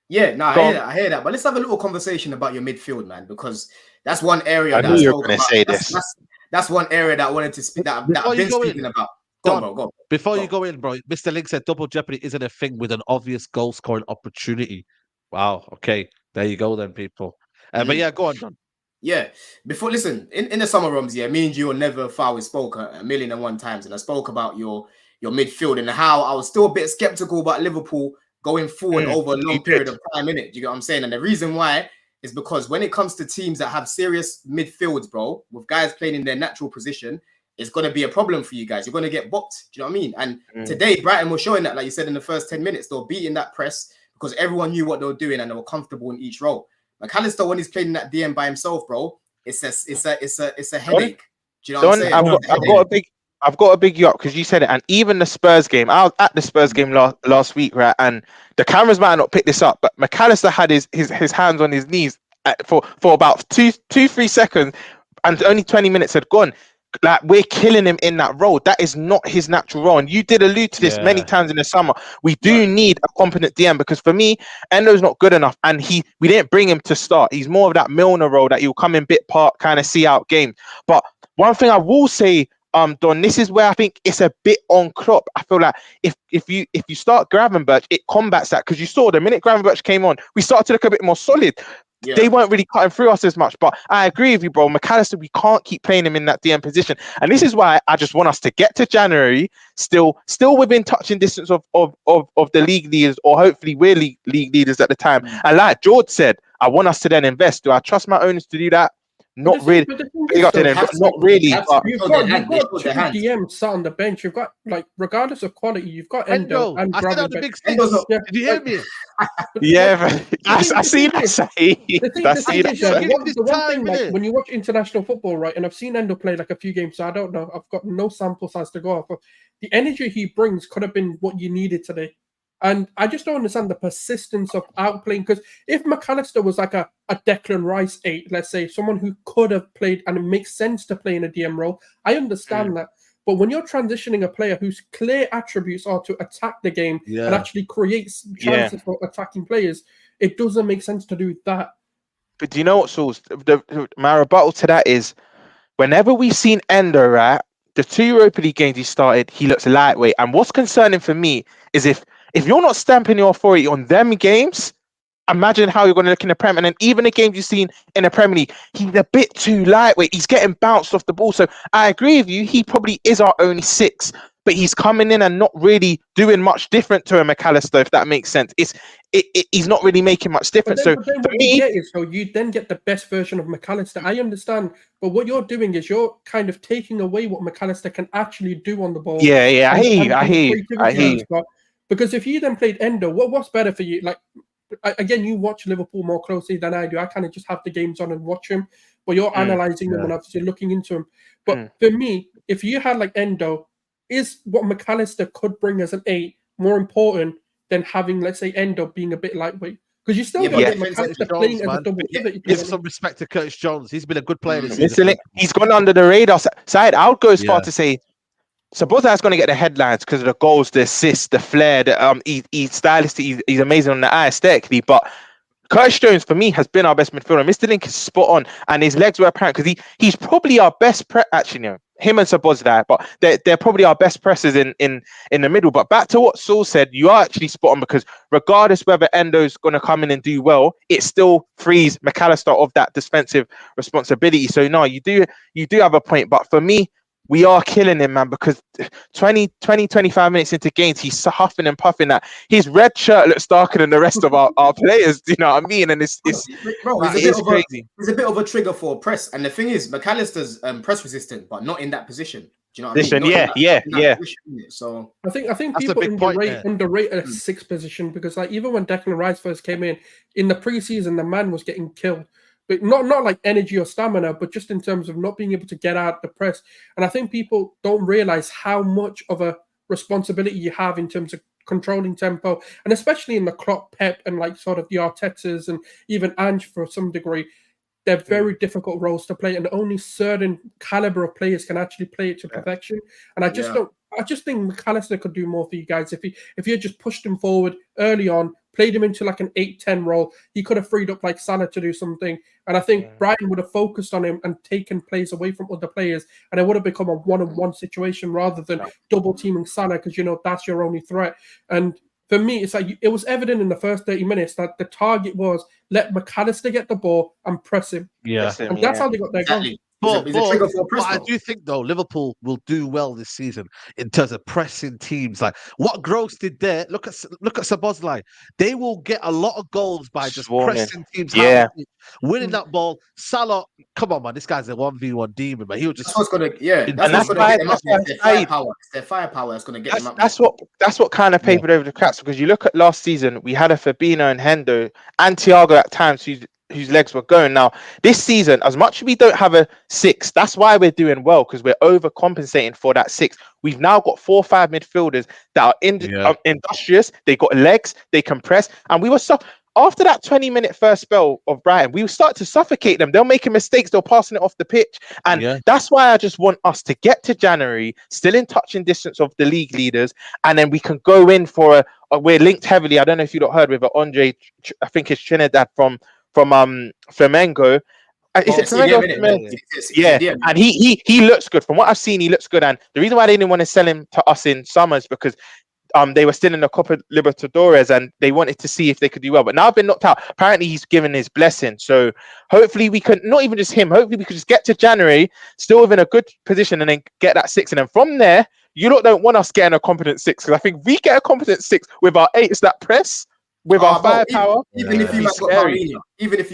Yeah, no, I hear that. But let's have a little conversation about your midfield, man, because that's one area that I spoke about. That's one area that I wanted to speak that I've been speaking about. Go on. Before you go in, bro, Mr. Link said double jeopardy isn't a thing with an obvious goal scoring opportunity. Wow. Okay. There you go then, people. But yeah, go on, John. Yeah. Listen, in the summer rooms, me and you on Never Far, we spoke a million and one times, and I spoke about your midfield and how I was still a bit skeptical about Liverpool going forward over a long period of time, innit? Do you get what I'm saying? And the reason why is because when it comes to teams that have serious midfields, bro, with guys playing in their natural position, it's going to be a problem for you guys. You're going to get boxed. Do you know what I mean? And today, Brighton was showing that, like you said, in the first 10 minutes, they were beating that press because everyone knew what they were doing and they were comfortable in each role. McAllister, when he's playing in that DM by himself, bro, it's a headache. Do you know what I'm saying? I've got to big you up because you said it, and even the Spurs game. I was at the Spurs game last week, right? And the cameras might not pick this up, but McAllister had his hands on his knees for about 2-3 seconds, and only 20 minutes had gone. like we're killing him in that role. That is not his natural role. And you did allude to this many times in the summer. We do need a competent DM, because for me, Endo's not good enough, and we didn't bring him to start. He's more of that Milner role that he'll come in bit part, kind of see out game. But one thing I will say, Don, this is where I think it's a bit on Klopp. I feel like if you start Gravenberch, it combats that, because you saw the minute Gravenberch came on, we started to look a bit more solid. Yeah. They weren't really cutting through us as much. But I agree with you, bro. McAllister, we can't keep playing him in that DM position. And this is why I just want us to get to January still within touching distance of the league leaders, or hopefully we're league leaders at the time. And like George said, I want us to then invest. Do I trust my owners to do that? Not really. Not really. You've got two DMs sat on the bench. You've got, like, regardless of quality, you've got Endo and Gravenberch. Did you hear me? Yeah, I see that. The one thing, like, when you watch international football, right, and I've seen Endo play like a few games, so I don't know. I've got no sample size to go off. But the energy he brings could have been what you needed today. And I just don't understand the persistence of outplaying, because if McAllister was like a Declan Rice 8, let's say, someone who could have played and it makes sense to play in a DM role, I understand that. But when you're transitioning a player whose clear attributes are to attack the game and actually creates chances for attacking players, it doesn't make sense to do that. But do you know what, Sauce? My rebuttal to that is, whenever we've seen Endo, right, the 2 Europa League games he started, he looks lightweight. And what's concerning for me is if you're not stamping your authority on them games, imagine how you're going to look in the Premier. And then even the games you've seen in the Premier League, he's a bit too lightweight. He's getting bounced off the ball. So I agree with you. He probably is our only 6, but he's coming in and not really doing much different to a McAllister, if that makes sense. He's not really making much difference. So for me, you then get the best version of McAllister. I understand, but what you're doing is you're kind of taking away what McAllister can actually do on the ball. Yeah, I hear you. Because if you then played Endo, what's better for you? Like, again, you watch Liverpool more closely than I do. I kind of just have the games on and watch him, but you're analysing them and obviously looking into them. But for me, if you had like Endo, is what McAllister could bring as an 8 more important than having, let's say, Endo being a bit lightweight? Because you still got McAllister playing as a double pivot. Give some respect to Curtis Jones. He's been a good player this season. Listen, he's gone under the radar side. I would go as far to say, Sabozai's going to get the headlines because of the goals, the assists, the flair. He's stylistic. He's amazing on the eye aesthetically. But Curtis Jones, for me, has been our best midfielder. Mr. Link is spot on, and his legs were apparent because he's probably our best actually, no, him and Sabozai, but they're probably our best pressers in the middle. But back to what Saul said, you are actually spot on, because regardless whether Endo's going to come in and do well, it still frees McAllister of that defensive responsibility. So no, you do have a point. But for me, we are killing him, man, because 25 minutes into games, he's huffing and puffing that his red shirt looks darker than the rest of our players. Do you know what I mean? And it's crazy. It's a bit of a trigger for press. And the thing is, McAllister's press resistant, but not in that position. Do you know what I mean? Yeah. Position, so I think people underrate a 6th position, because like even when Declan Rice first came in the preseason, the man was getting killed. But not like energy or stamina, but just in terms of not being able to get out the press. And I think people don't realize how much of a responsibility you have in terms of controlling tempo, and especially in the Klopp, Pep, and like sort of the Artetas and even Ange for some degree. They're very difficult roles to play, and only certain caliber of players can actually play it to perfection. And I just think McAllister could do more for you guys if you had just pushed him forward early on, played him into like an 8-10 role. He could have freed up like Salah to do something. And I think Brighton would have focused on him and taken plays away from other players. And it would have become a one-on-one situation rather than double teaming Salah, because, you know, that's your only threat. And for me, it's like it was evident in the first 30 minutes that the target was let McAllister get the ball and press him. Yeah. And that's how they got their goal. But I do think, though, Liverpool will do well this season in terms of pressing teams. Like what Gross did there, look at Szoboszlai. They will get a lot of goals by just pressing teams. Winning that ball. Salah, come on, man, this guy's a 1v1 demon, man. He'll just. That's what's gonna, that's gonna get them up. Their firepower is gonna get them up. That's what kind of papered over the cracks, because you look at last season, we had a Fabinho and Hendo and Thiago at times whose legs were going. Now, this season, as much as we don't have a 6, that's why we're doing well, because we're overcompensating for that 6. We've now got 4 or 5 midfielders that are industrious. They got legs, they can press, and we were after that 20-minute first spell of Brighton, we will start to suffocate them. They're making mistakes. They're passing it off the pitch. And that's why I just want us to get to January, still in touching distance of the league leaders. And then we can go in for we're linked heavily. I don't know if you got heard with Andre, I think it's Trinidad from Flamengo. Is it Flamengo? Yeah, and he looks good. From what I've seen, he looks good. And the reason why they didn't want to sell him to us in summer is because they were still in the Copa Libertadores and they wanted to see if they could do well. But now I've been knocked out. Apparently, he's given his blessing. So hopefully we can, not even just him, hopefully we could just get to January, still within a good position and then get that 6. And then from there, you lot don't want us getting a competent 6. Because I think we get a competent 6 with our 8s that press, with our firepower. Even if you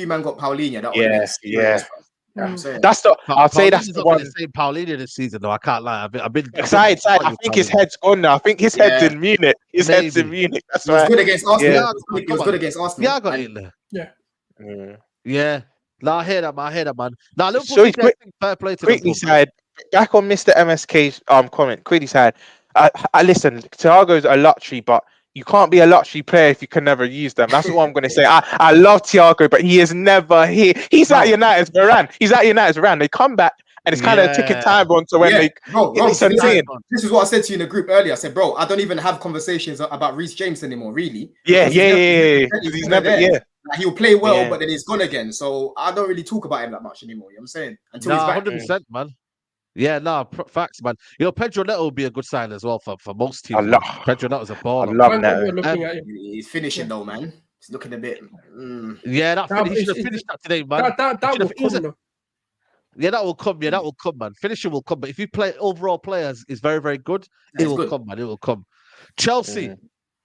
man got Paulinho, that would have been That's the. I'll say that's the one. Same Paulinho this season, though. I can't lie. I've been excited. I think his head's gone now. I think his head's in Munich. His head's in Munich. That's right. Good against Arsenal. It was good against Arsenal. Yeah, I got it in there. Yeah. Yeah. No, I hear that, man. Now, Liverpool fair play to quickly side. Back on Mr. MSK's comment. Quickly side. I listen. Thiago's a luxury, but you can't be a luxury player if you can never use them. That's what I'm going to say. I love Thiago, but he is never here. He's at United's Varane. They come back, and it's kind of a ticking time on to when they. This is what I said to you in the group earlier. I said, bro, I don't even have conversations about Reece James anymore, really. He's never there. Like, he'll play well, but then he's gone again. So I don't really talk about him that much anymore. You know what I'm saying? Until he's back. 100%, man. Yeah, facts, man. Pedro Neto will be a good sign as well for most teams. Pedro Neto's a baller. I love that. He's finishing though, man. He's looking a bit. Yeah, he should have finished that today, man. That will come. Yeah, that will come. Yeah, that will come, man. Finishing will come. But if you play overall players is very, very good, it will come, man. It will come. Chelsea,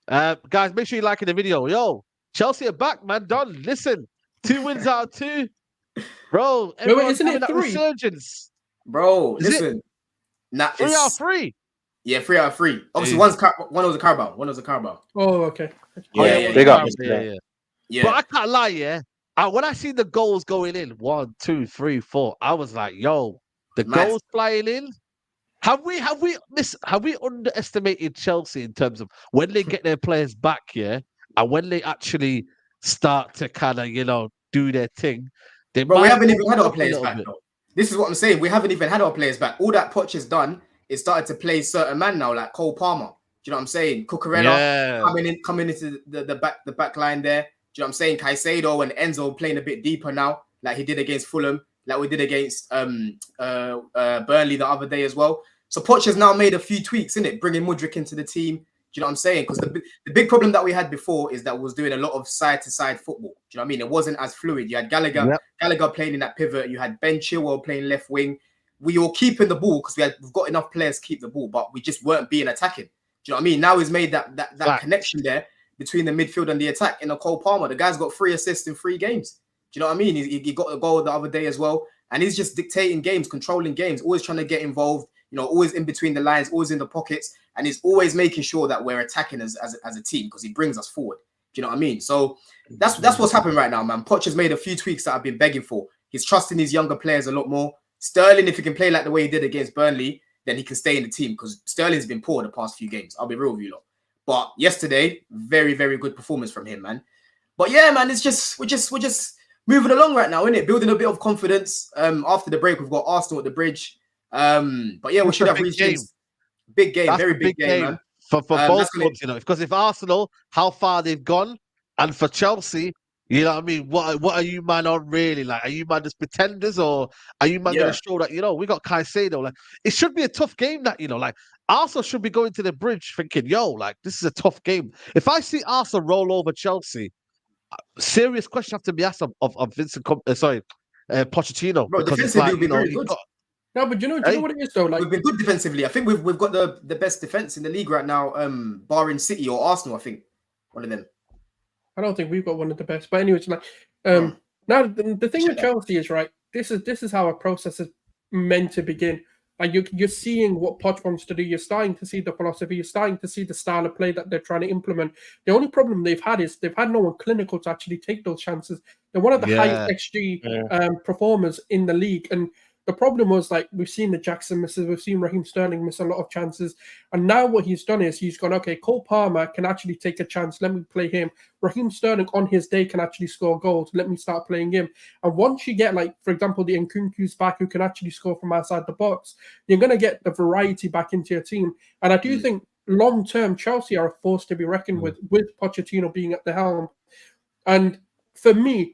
guys, make sure you like the video. Yo, Chelsea are back, man. Done. Listen, 2 wins out of 2, bro. Isn't it 3? Resurgence. Bro, listen. 3 out of 3. Yeah, 3 out of 3. Obviously, one was a Carabao. Oh, okay. Yeah. Big up. Yeah. But I can't lie, yeah. When I see the goals going in, 1, 2, 3, 4, I was like, yo, goals flying in. Have we underestimated Chelsea in terms of when they get their players back, yeah, and when they actually start to kind of, do their thing? Bro, we haven't even had our players back, though. This is what I'm saying. We haven't even had our players back. All that Poch has done is started to play certain man now, like Cole Palmer. Do you know what I'm saying? Cucurella coming into the back line there. Do you know what I'm saying? Caicedo and Enzo playing a bit deeper now, like he did against Fulham, like we did against Burnley the other day as well. So Poch has now made a few tweaks, innit? Bringing Mudryk into the team. Do you know what I'm saying? Because the big problem that we had before is that we was doing a lot of side-to-side football. Do you know what I mean? It wasn't as fluid. You had Gallagher playing in that pivot. You had Ben Chilwell playing left wing. We were keeping the ball because we've got enough players to keep the ball, but we just weren't being attacking. Do you know what I mean? Now he's made that connection there between the midfield and the attack in a Cole Palmer. The guy's got 3 assists in 3 games. Do you know what I mean? He got a goal the other day as well. And he's just dictating games, controlling games, always trying to get involved, always in between the lines, always in the pockets. And he's always making sure that we're attacking as a team because he brings us forward. Do you know what I mean? So that's what's happening right now, man. Poch has made a few tweaks that I've been begging for. He's trusting his younger players a lot more. Sterling, if he can play like the way he did against Burnley, then he can stay in the team because Sterling's been poor the past few games. I'll be real with you lot. But yesterday, very, very good performance from him, man. But yeah, man, we're just moving along right now, innit? Building a bit of confidence. After the break, we've got Arsenal at the bridge. But yeah, we should have reached this big game, very big game, man. For both clubs, because if Arsenal, how far they've gone, and for Chelsea, you know what I mean? What are you man on really? Like, are you man just pretenders, or are you man going to show that we got Caicedo? Like, it should be a tough game. That like Arsenal should be going to the bridge thinking, like this is a tough game. If I see Arsenal roll over Chelsea, serious question have to be asked of Vincent. Pochettino. Bro, defensively, we've been very good. No, but do you know what it is though? Like, we've been good defensively. I think we've got the best defense in the league right now, barring City or Arsenal. I think one of them. I don't think we've got one of the best. But anyways, like now the thing with Chelsea is right. This is how a process is meant to begin. Like you're seeing what Poch wants to do. You're starting to see the philosophy. You're starting to see the style of play that they're trying to implement. The only problem they've had is they've had no one clinical to actually take those chances. They're one of the highest XG performers in the league, and the problem was like we've seen the Jackson misses, we've seen Raheem Sterling miss a lot of chances, and now what he's done is he's gone, okay, Cole Palmer can actually take a chance. Let me play him. Raheem Sterling on his day can actually score goals. Let me start playing him. And once you get, like, for example, the Nkunku's back who can actually score from outside the box, you're going to get the variety back into your team. And I do think long-term Chelsea are a force to be reckoned with Pochettino being at the helm. And for me,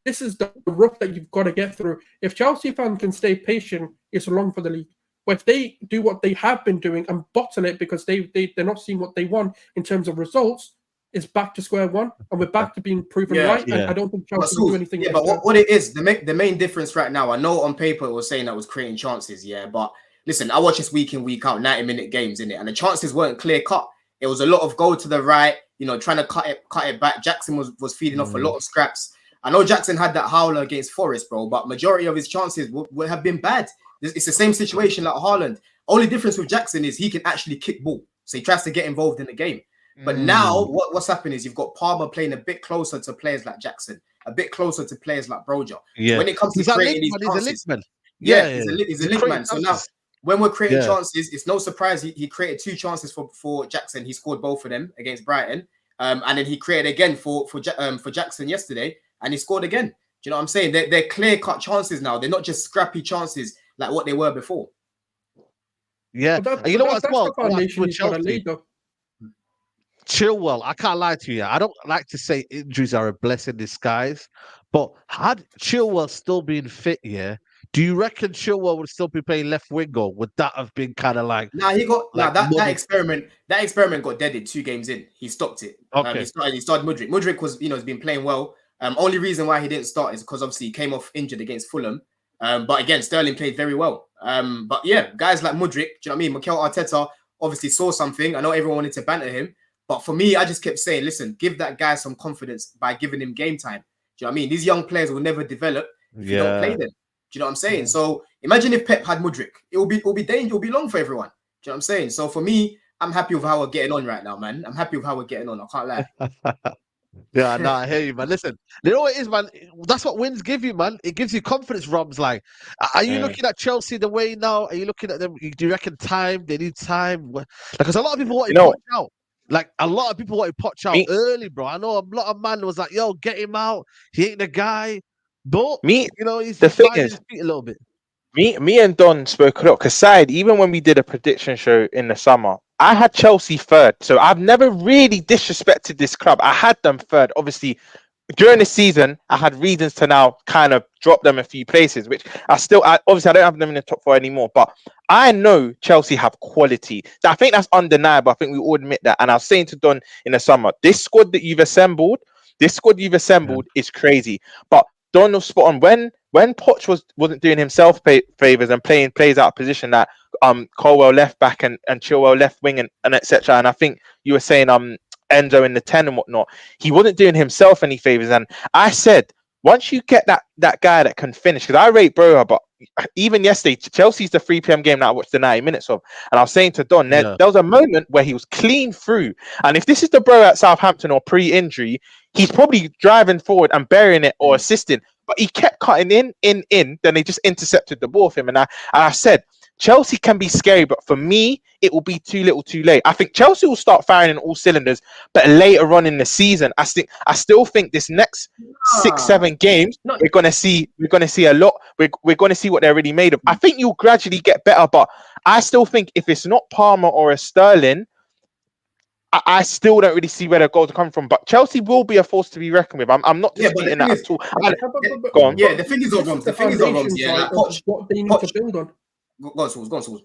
this is the rough that you've got to get through. If Chelsea fans can stay patient, it's long for the league. But if they do what they have been doing and bottle it because they're not seeing what they want in terms of results, it's back to square one, and we're back to being proven right. And I don't think Chelsea will do anything. Yeah, but what it is, the main difference right now, I know on paper it was saying that was creating chances, but listen, I watch this week in, week out, 90-minute games, innit? And the chances weren't clear cut. It was a lot of go to the right, trying to cut it back. Jackson was feeding off a lot of scraps. I know Jackson had that howler against Forest, bro, but majority of his chances would have been bad. It's the same situation like Haaland. Only difference with Jackson is he can actually kick ball. So he tries to get involved in the game. But now what's happened is you've got Palmer playing a bit closer to players like Jackson, a bit closer to players like Broja. Yeah. When it comes to creating these chances, he's a link man. So now when we're creating chances, it's no surprise he created 2 chances for Jackson. He scored both of them against Brighton. And then he created again for Jackson yesterday, and he scored again. Do you know what I'm saying? They're clear-cut chances now. They're not just scrappy chances like what they were before. Yeah. But you know what as well? Chilwell, I can't lie to you. I don't like to say injuries are a blessing in disguise, but had Chilwell still been fit, do you reckon Chilwell would still be playing left wing, or would that have been kind of like? He got that experiment. That experiment got deaded 2 games in. He stopped it. Okay. He started Mudryk. Mudryk was has been playing well. Only reason why he didn't start is because obviously he came off injured against Fulham. But again, Sterling played very well. But yeah, guys like Mudryk, do you know what I mean? Mikel Arteta obviously saw something. I know everyone wanted to banter him, but for me, I just kept saying, listen, give that guy some confidence by giving him game time. Do you know what I mean? These young players will never develop if you don't play them. Do you know what I'm saying? So imagine if Pep had Mudryk. It will be dangerous. It will be long for everyone. Do you know what I'm saying? So for me, I'm happy with how we're getting on right now, man. I'm happy with how we're getting on. I can't lie. Yeah, no, I hear you, man. Listen, you know what it is, man? That's what wins give you, man. It gives you confidence, Robs. Like, are you looking at Chelsea the way now? Are you looking at them? Do you reckon time? They need time? Because a lot of people want to Poch out. Like, a lot of people want to Poch out early, bro. I know a lot of man was like, yo, get him out. He ain't the guy. But, he's the thing is, his feet a little bit. Me and Don spoke a lot. Because, even when we did a prediction show in the summer, I had Chelsea 3rd. So I've never really disrespected this club. I had them 3rd. Obviously, during the season, I had reasons to now kind of drop them a few places, which obviously I don't have them in the top 4 anymore. But I know Chelsea have quality. I think that's undeniable. I think we all admit that. And I was saying to Don in the summer, this squad you've assembled is crazy. But Don was spot on. When Poch wasn't doing himself favors and playing plays out of position, that Colwell left back and Chilwell left wing and etc. And I think you were saying Enzo in the 10 and whatnot, he wasn't doing himself any favors. And I said, once you get that guy that can finish, because I rate Broja, but even yesterday, Chelsea's the 3 p.m. game that I watched the 90 minutes of. And I was saying to Don, there was a moment where he was clean through. And if this is the Broja at Southampton or pre-injury, he's probably driving forward and burying it or assisting. But he kept cutting in, then they just intercepted the ball for him. And I said, Chelsea can be scary, but for me, it will be too little too late. I think Chelsea will start firing in all cylinders, but later on in the season, I still think this next 6-7 games, we're gonna see a lot. We're gonna see what they're really made of. I think you'll gradually get better, but I still think if it's not Palmer or a Sterling, I still don't really see where the goals are coming from. But Chelsea will be a force to be reckoned with. I'm not disputing that at all. Go on. Yeah, the thing is, what they need to build on. Go on, Sauls.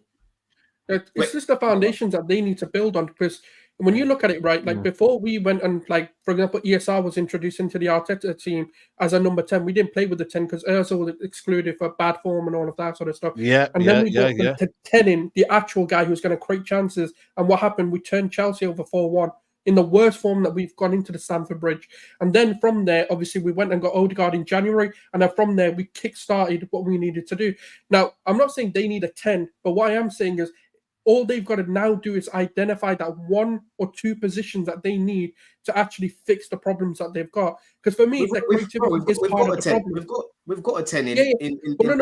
It's just the foundations that they need to build on, because when you look at it, right, like before we went and, like, for example, ESR was introduced into the Arteta team as a number 10. We didn't play with the 10 because Ozil was excluded for bad form and all of that sort of stuff. And then we got the 10 in, the actual guy who's going to create chances. And what happened? We turned Chelsea over 4-1 in the worst form that we've gone into the Stamford Bridge. And then from there, obviously, we went and got Odegaard in January. And then from there, we kick-started what we needed to do. Now, I'm not saying they need a 10, but what I am saying is, all they've got to now do is identify that 1 or 2 positions that they need to actually fix the problems that they've got. Because for me, their creativity is part of the problem. We've got a 10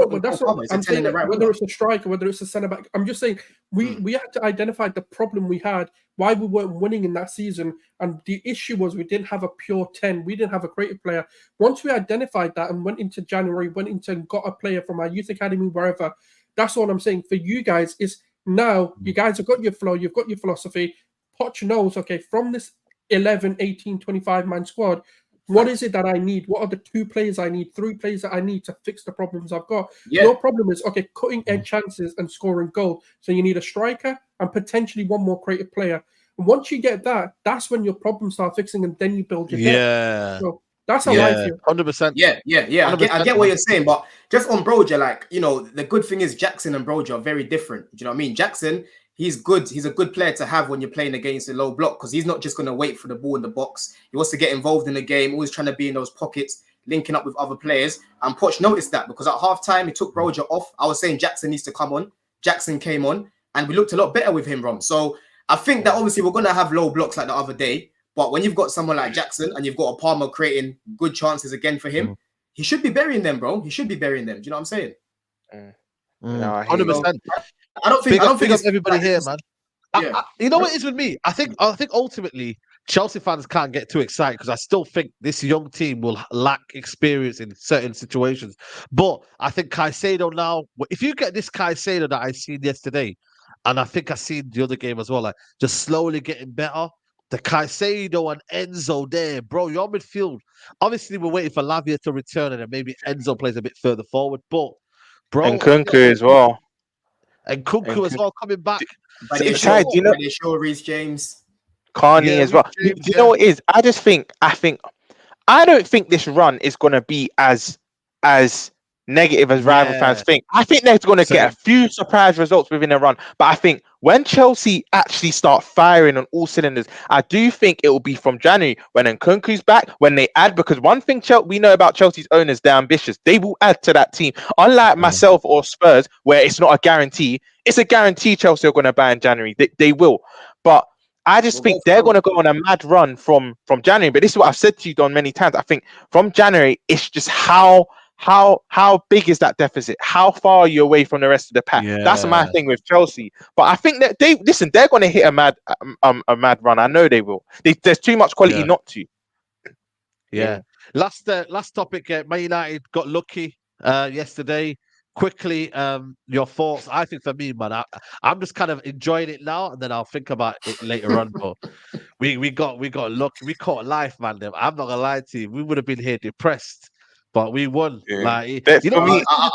but that's what I'm saying. Right, whether it's a striker, whether it's a centre back, I'm just saying we had to identify the problem we had, why we weren't winning in that season, and the issue was we didn't have a pure 10. We didn't have a creative player. Once we identified that and went into January, and got a player from our youth academy, wherever. That's all I'm saying. For you guys is now you guys have got your flow, you've got your philosophy. Poch knows, okay, from this 11, 18, 25 man squad, what is it that I need? What are the 2 players I need, 3 players that I need to fix the problems I've got? Yeah. Your problem is, okay, cutting edge chances and scoring goals. So you need a striker and potentially 1 more creative player. And once you get that, that's when your problems start fixing, and then you build your depth. So that's how I feel. 100%. Yeah. I get what you're saying, but just on Broja, like, the good thing is Jackson and Broja are very different. Do you know what I mean? Jackson, he's good. He's a good player to have when you're playing against a low block, because he's not just going to wait for the ball in the box. He wants to get involved in the game, always trying to be in those pockets, linking up with other players. And Poch noticed that, because at halftime he took Broja off. I was saying Jackson needs to come on. Jackson came on, and we looked a lot better with him, Rom. So I think that obviously we're going to have low blocks like the other day. But when you've got someone like Jackson and you've got a Palmer creating good chances again for him, he should be burying them, bro. He should be burying them. Do you know what I'm saying? 100%. I don't think it's everybody here, man. You know what it is with me? I think ultimately Chelsea fans can't get too excited, because I still think this young team will lack experience in certain situations. But I think Caicedo now, if you get this Caicedo that I seen yesterday, and I think I seen the other game as well, like just slowly getting better. The Caicedo and Enzo there, bro, your midfield. Obviously, we're waiting for Lavia to return, and then maybe Enzo plays a bit further forward. But, bro, and Kunku as well. And Kunku as well coming back. Do you know Reece James? Carney as well. Do you know what it is? I don't think this run is going to be as negative as rival fans think. I think they're going to get a few surprise results within a run. But I think when Chelsea actually start firing on all cylinders, I do think it will be from January when Nkunku's back, when they add, because one thing we know about Chelsea's owners, they're ambitious. They will add to that team. Unlike myself or Spurs, where it's not a guarantee, it's a guarantee Chelsea are going to buy in January. They will. But I just think they're going to go on a mad run from January. But this is what I've said to you, Don, many times. I think from January, it's just how big is that deficit? How far are you away from the rest of the pack? That's my thing with Chelsea. But I think that they're going to hit a mad run. I know they will. There's too much quality not to. Last topic. Man United got lucky yesterday. Quickly, your thoughts. I think for me, man, I'm just kind of enjoying it now, and then I'll think about it later on. But we got lucky. We caught life, man. I'm not gonna lie to you. We would have been here depressed. But we won. Like, I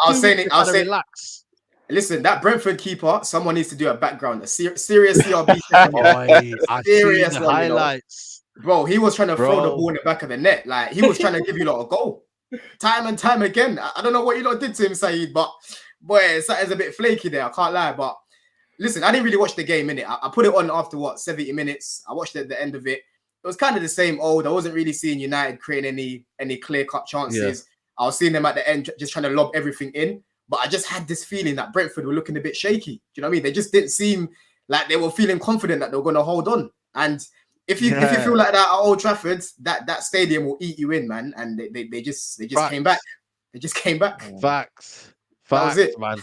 was saying, relax. Listen, that Brentford keeper, someone needs to do a background, a serious CRB. Serious highlights, bro. He was trying to throw the ball in the back of the net. Like, he was trying to give you a goal, time and time again. I don't know what you lot did to him, Saeed, but boy, something's a bit flaky there. I can't lie, but listen, I didn't really watch the game, innit? I put it on after 70 minutes. I watched it at the end of it. It was kind of the same old. I wasn't really seeing United creating any clear-cut chances. I was seeing them at the end just trying to lob everything in. But I just had this feeling that Brentford were looking a bit shaky. Do you know what I mean? They just didn't seem like they were feeling confident that they were going to hold on. And if you feel like that at Old Trafford, that stadium will eat you in, man. And they just came back. They just came back. Facts. That was it, man.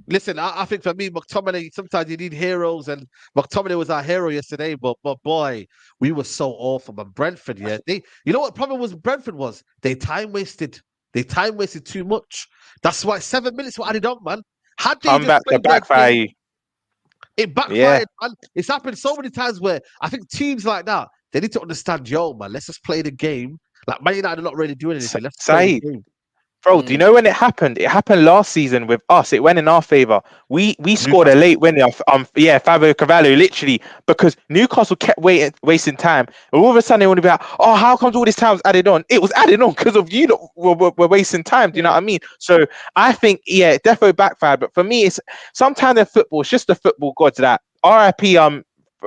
Listen, I think for me, Mctominay, sometimes you need heroes, and Mctominay was our hero yesterday, but boy, we were so awful. But Brentford, you know what the problem was? Brentford was they time wasted too much. That's why 7 minutes were added on, man. Had they come back to backfire, it backfired, man. It's happened so many times where I think teams like that, they need to understand, man, let's just play the game. Like Man United are not really doing anything. Let's play the game. Bro, do you know when it happened? It happened last season with us. It went in our favour. We scored a late winner. Fabio Carvalho, literally, because Newcastle kept wasting time. And all of a sudden, they want to be like, oh, how comes all this time was added on? It was added on because of you that were wasting time. Do you know what I mean? So I think, it definitely backfired. But for me, it's sometimes in football, it's just the football gods that RIP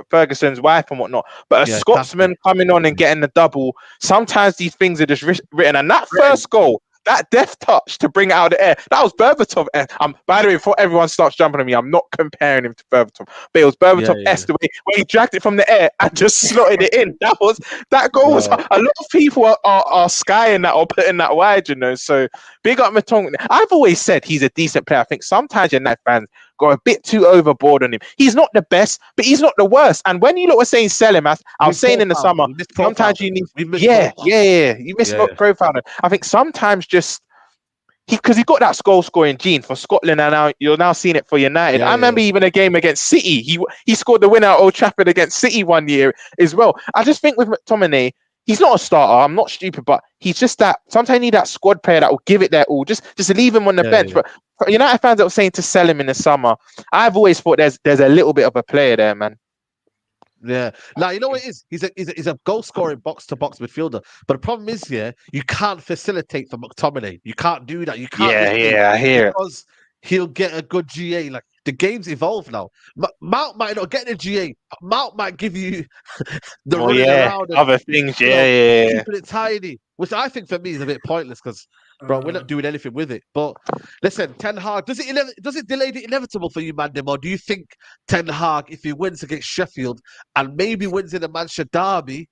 Ferguson's wife and whatnot. But a Scotsman coming on and getting the double, sometimes these things are just written. And that first goal, that death touch to bring it out of the air, that was Berbatov. By the way, before everyone starts jumping on me, I'm not comparing him to Berbatov, but it was Berbatov the way where he dragged it from the air and just slotted it in. That goal was. A lot of people are skying that or putting that wide, you know. So big up Mctominay. I've always said he's a decent player. I think sometimes United fans go a bit too overboard on him. He's not the best, but he's not the worst. And when you lot were saying sell him, I was saying in the summer, sometimes you need, you miss profile. I think sometimes just because he got that goal scoring gene for Scotland, and now you're now seeing it for United. I remember even a game against City, he scored the winner at Old Trafford against City one year as well. I just think with McTominay, he's not a starter. I'm not stupid, but he's just that. Sometimes you need that squad player that will give it their all. Just leave him on the bench. But United fans that were saying to sell him in the summer, I've always thought there's a little bit of a player there, man. Yeah. Now you know what it is. He's a goal scoring box to box midfielder. But the problem is, you can't facilitate for McTominay. You can't do that. You can't. I hear because he'll get a good GA. Like the game's evolved now. Mount might not get the GA. Mount might give you the running around and other things. keeping it tiny, which I think for me is a bit pointless because. Bro, we're not doing anything with it. But listen, Ten Hag, does it delay the inevitable for you, Mandem? Or do you think Ten Hag, if he wins against Sheffield and maybe wins in the Manchester derby,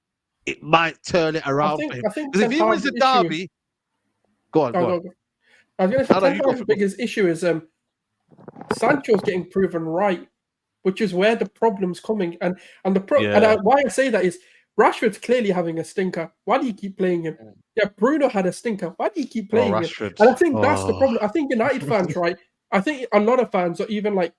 it might turn it around for him? Because if he wins the derby, go on. I was going to say, Ten Hag's biggest issue is Sancho's getting proven right, which is where the problem's coming. And why I say that is Rashford's clearly having a stinker. Why do you keep playing him? Yeah, Bruno had a stinker. Why do you keep playing him? And I think that's the problem. I think United fans, right? I think a lot of fans, or even like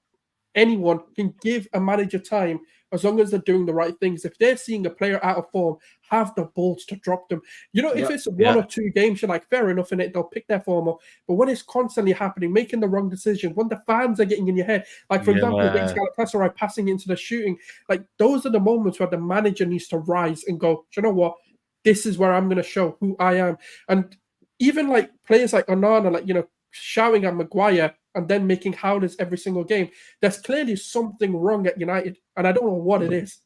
anyone, can give a manager time as long as they're doing the right things. If they're seeing a player out of form, have the balls to drop them. You know, if it's one or two games, you're like, fair enough in it, they'll pick their form up. But when it's constantly happening, making the wrong decision, when the fans are getting in your head, like for example, against Galatasaray passing into the shooting, like those are the moments where the manager needs to rise and go, you know what? This is where I'm going to show who I am. And even like players like Onana, like, you know, shouting at Maguire and then making howlers every single game, there's clearly something wrong at United, and I don't know what it is.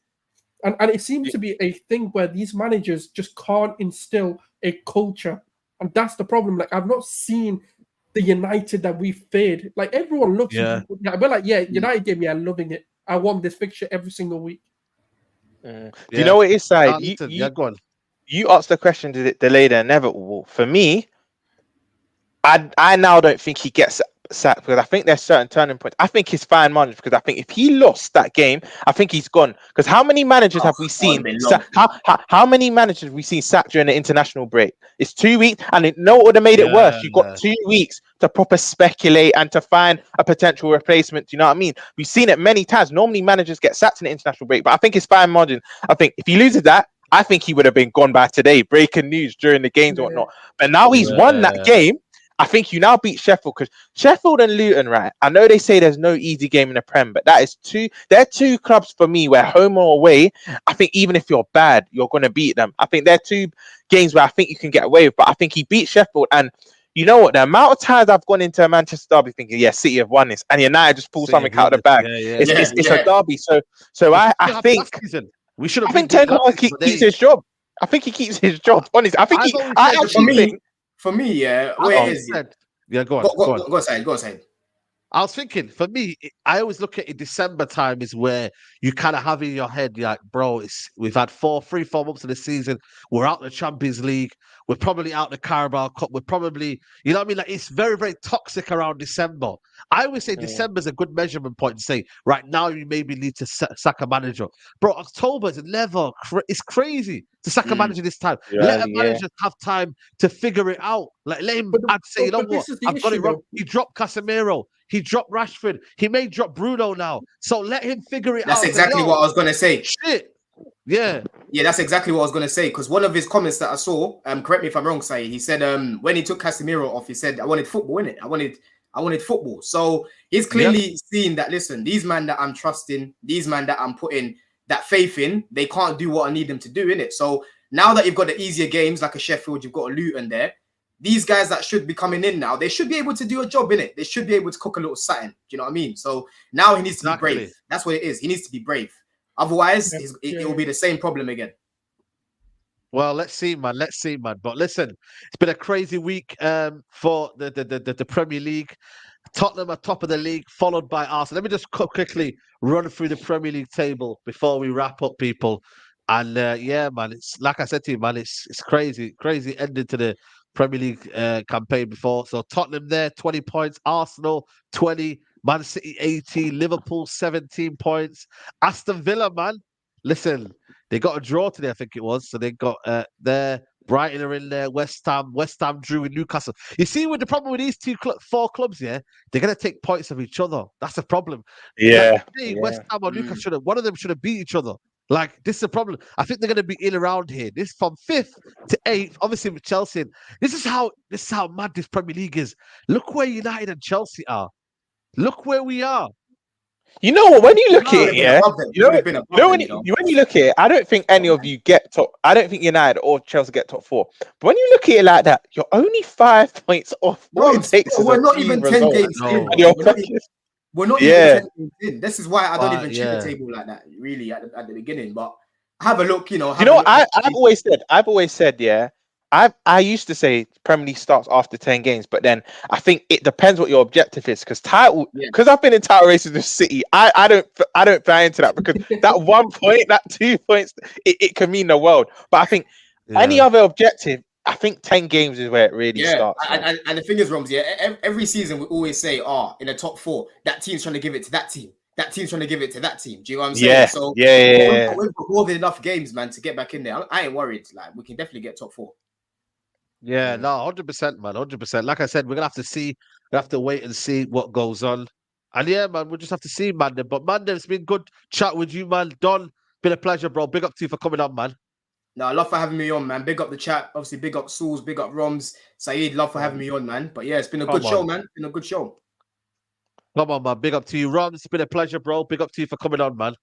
And it seems to be a thing where these managers just can't instill a culture, and that's the problem. Like, I've not seen the United that we feared. Like, everyone looks, we're like, United game, I'm loving it. I want this fixture every single week. You know what it is, Side? Go on. You asked the question, did it delay the inevitable? For me, I now don't think he gets sacked because I think there's certain turning points. I think he's fine managed because I think if he lost that game, I think he's gone. Because how many managers have we seen? How many managers have we seen sacked during the international break? It's 2 weeks, and it would have made it worse. You've got 2 weeks to proper speculate and to find a potential replacement. Do you know what I mean? We've seen it many times. Normally, managers get sacked in the international break, but I think it's fine margin. I think if he loses that, I think he would have been gone by today. Breaking news during the games and whatnot. But now he's won that game. I think you now beat Sheffield because Sheffield and Luton, right? I know they say there's no easy game in the Prem, but they're two clubs for me where home or away, I think even if you're bad, you're going to beat them. I think they're two games where I think you can get away with, but I think he beat Sheffield. And you know what? The amount of times I've gone into a Manchester derby thinking, City have won this, and United just pull something out of the bag. It's a derby. So I think we should have. I think Ten Hag keeps his job. I think he keeps his job. Honestly, I think I actually think. For me, go on, Said. I was thinking, for me, I always look at it, December time is where you kind of have in your head, you're like, bro, we've had 4 months of the season. We're out the Champions League. We're probably out the Carabao Cup. We're probably, you know what I mean? Like, it's very, very toxic around December. I always say December's a good measurement point to say, right now you maybe need to sack a manager. Bro, October is never, it's crazy to sack a manager this time. Let a manager have time to figure it out. Like, let him, I'd say, you know what, I've got it wrong. He dropped Casemiro. He dropped Rashford. He may drop Bruno now. So let him figure it out. That's exactly what I was going to say. Shit. Yeah, that's exactly what I was going to say. Because one of his comments that I saw, correct me if I'm wrong, Saeed, he said when he took Casemiro off, he said, I wanted football, innit? I wanted football. So he's clearly seen that, listen, these men that I'm trusting, these men that I'm putting that faith in, they can't do what I need them to do, innit? So now that you've got the easier games like a Sheffield, you've got a Luton there, these guys that should be coming in now, they should be able to do a job in it. They should be able to cook a little something. Do you know what I mean? So now he needs to be brave. That's what it is. He needs to be brave. Otherwise, it will be the same problem again. Well, let's see, man. Let's see, man. But listen, it's been a crazy week for the Premier League. Tottenham are top of the league, followed by Arsenal. Let me just quickly run through the Premier League table before we wrap up, people. And yeah, man, it's like I said to you, man, it's crazy ending to the Premier League campaign before. So Tottenham there, 20 points. Arsenal, 20. Man City, 18. Liverpool, 17 points. Aston Villa, man, listen, they got a draw today, I think it was. So they got there. Brighton are in there. West Ham drew with Newcastle. You see, with the problem with these four clubs, yeah, they're gonna take points of each other. That's the problem. Yeah, West Ham or Newcastle one of them should have beat each other. Like, this is the problem. I think they're gonna be in around here. This from 5th to 8th, obviously with Chelsea. This is how mad this Premier League is. Look where United and Chelsea are. Look where we are. You know what? When you look at it, yeah, when you look at it, I don't think any of you get top. I don't think United or Chelsea get top 4. But when you look at it like that, you're only 5 points off. We're not even 10 games in. We're not even 10 games in. This is why I don't even check the table like that, really, at the beginning. But have a look, you know. I've always said, yeah. I used to say Premier League starts after 10 games, but then I think it depends what your objective is. Because I've been in title races with City, I don't buy into that, because that 1 point, that 2 points, it can mean the world. But I think any other objective, I think 10 games is where it really starts. And the thing is, Roms, every season we always say, in the top 4, that team's trying to give it to that team. That team's trying to give it to that team. Do you know what I'm saying? So we've got more than enough games, man, to get back in there. I ain't worried. Like, we can definitely get top 4. Yeah, no, 100%, man, 100%. Like I said, we're gonna have to see. We have to wait and see what goes on. And yeah, man, we'll just have to see, man. But man, it's been good chat with you, man. Don, been a pleasure, bro. Big up to you for coming on, man. No, love for having me on, man. Big up the chat. Obviously, big up Sauls, big up Roms, Saeed. Love for having me on, man. But yeah, it's been a good show, man. Been a good show. Come on, man. Big up to you, Roms. It's been a pleasure, bro. Big up to you for coming on, man.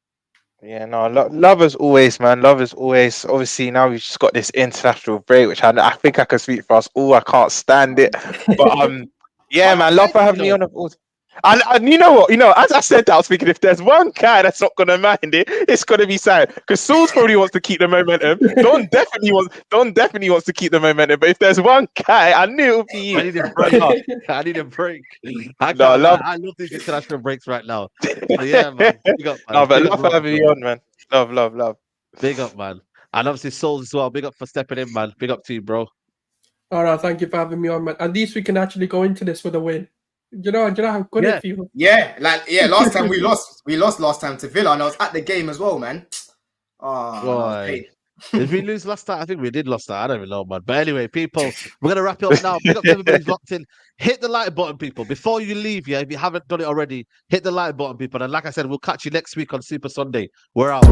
Yeah, no, love as always, man. Love as always. Obviously, now we've just got this international break, which I think I can speak for us all. I can't stand it, but yeah, man. Love for having me on. And you know what? As I said that, I was thinking, if there's one guy that's not gonna mind it, it's gonna be Sam, because Saul's probably wants to keep the momentum. Don definitely wants to keep the momentum. But if there's one guy, I knew it would be you. I need a break. I need a break. I love these international breaks right now. So yeah, man. Big up, man. No, but love for having you on, man. Love. Big up, man. And obviously Souls as well. Big up for stepping in, man. Big up to you, bro. All right, thank you for having me on, man. At least we can actually go into this with a win. You know how good it feels. Last time we lost last time to Villa, and I was at the game as well, man. Did we lose last time? I think we did last time. I don't even know, man. But anyway, people, we're gonna wrap it up now. Big up to everybody who's locked in. Hit the like button, people. Before you leave, if you haven't done it already, hit the like button, people. And like I said, we'll catch you next week on Super Sunday. We're out.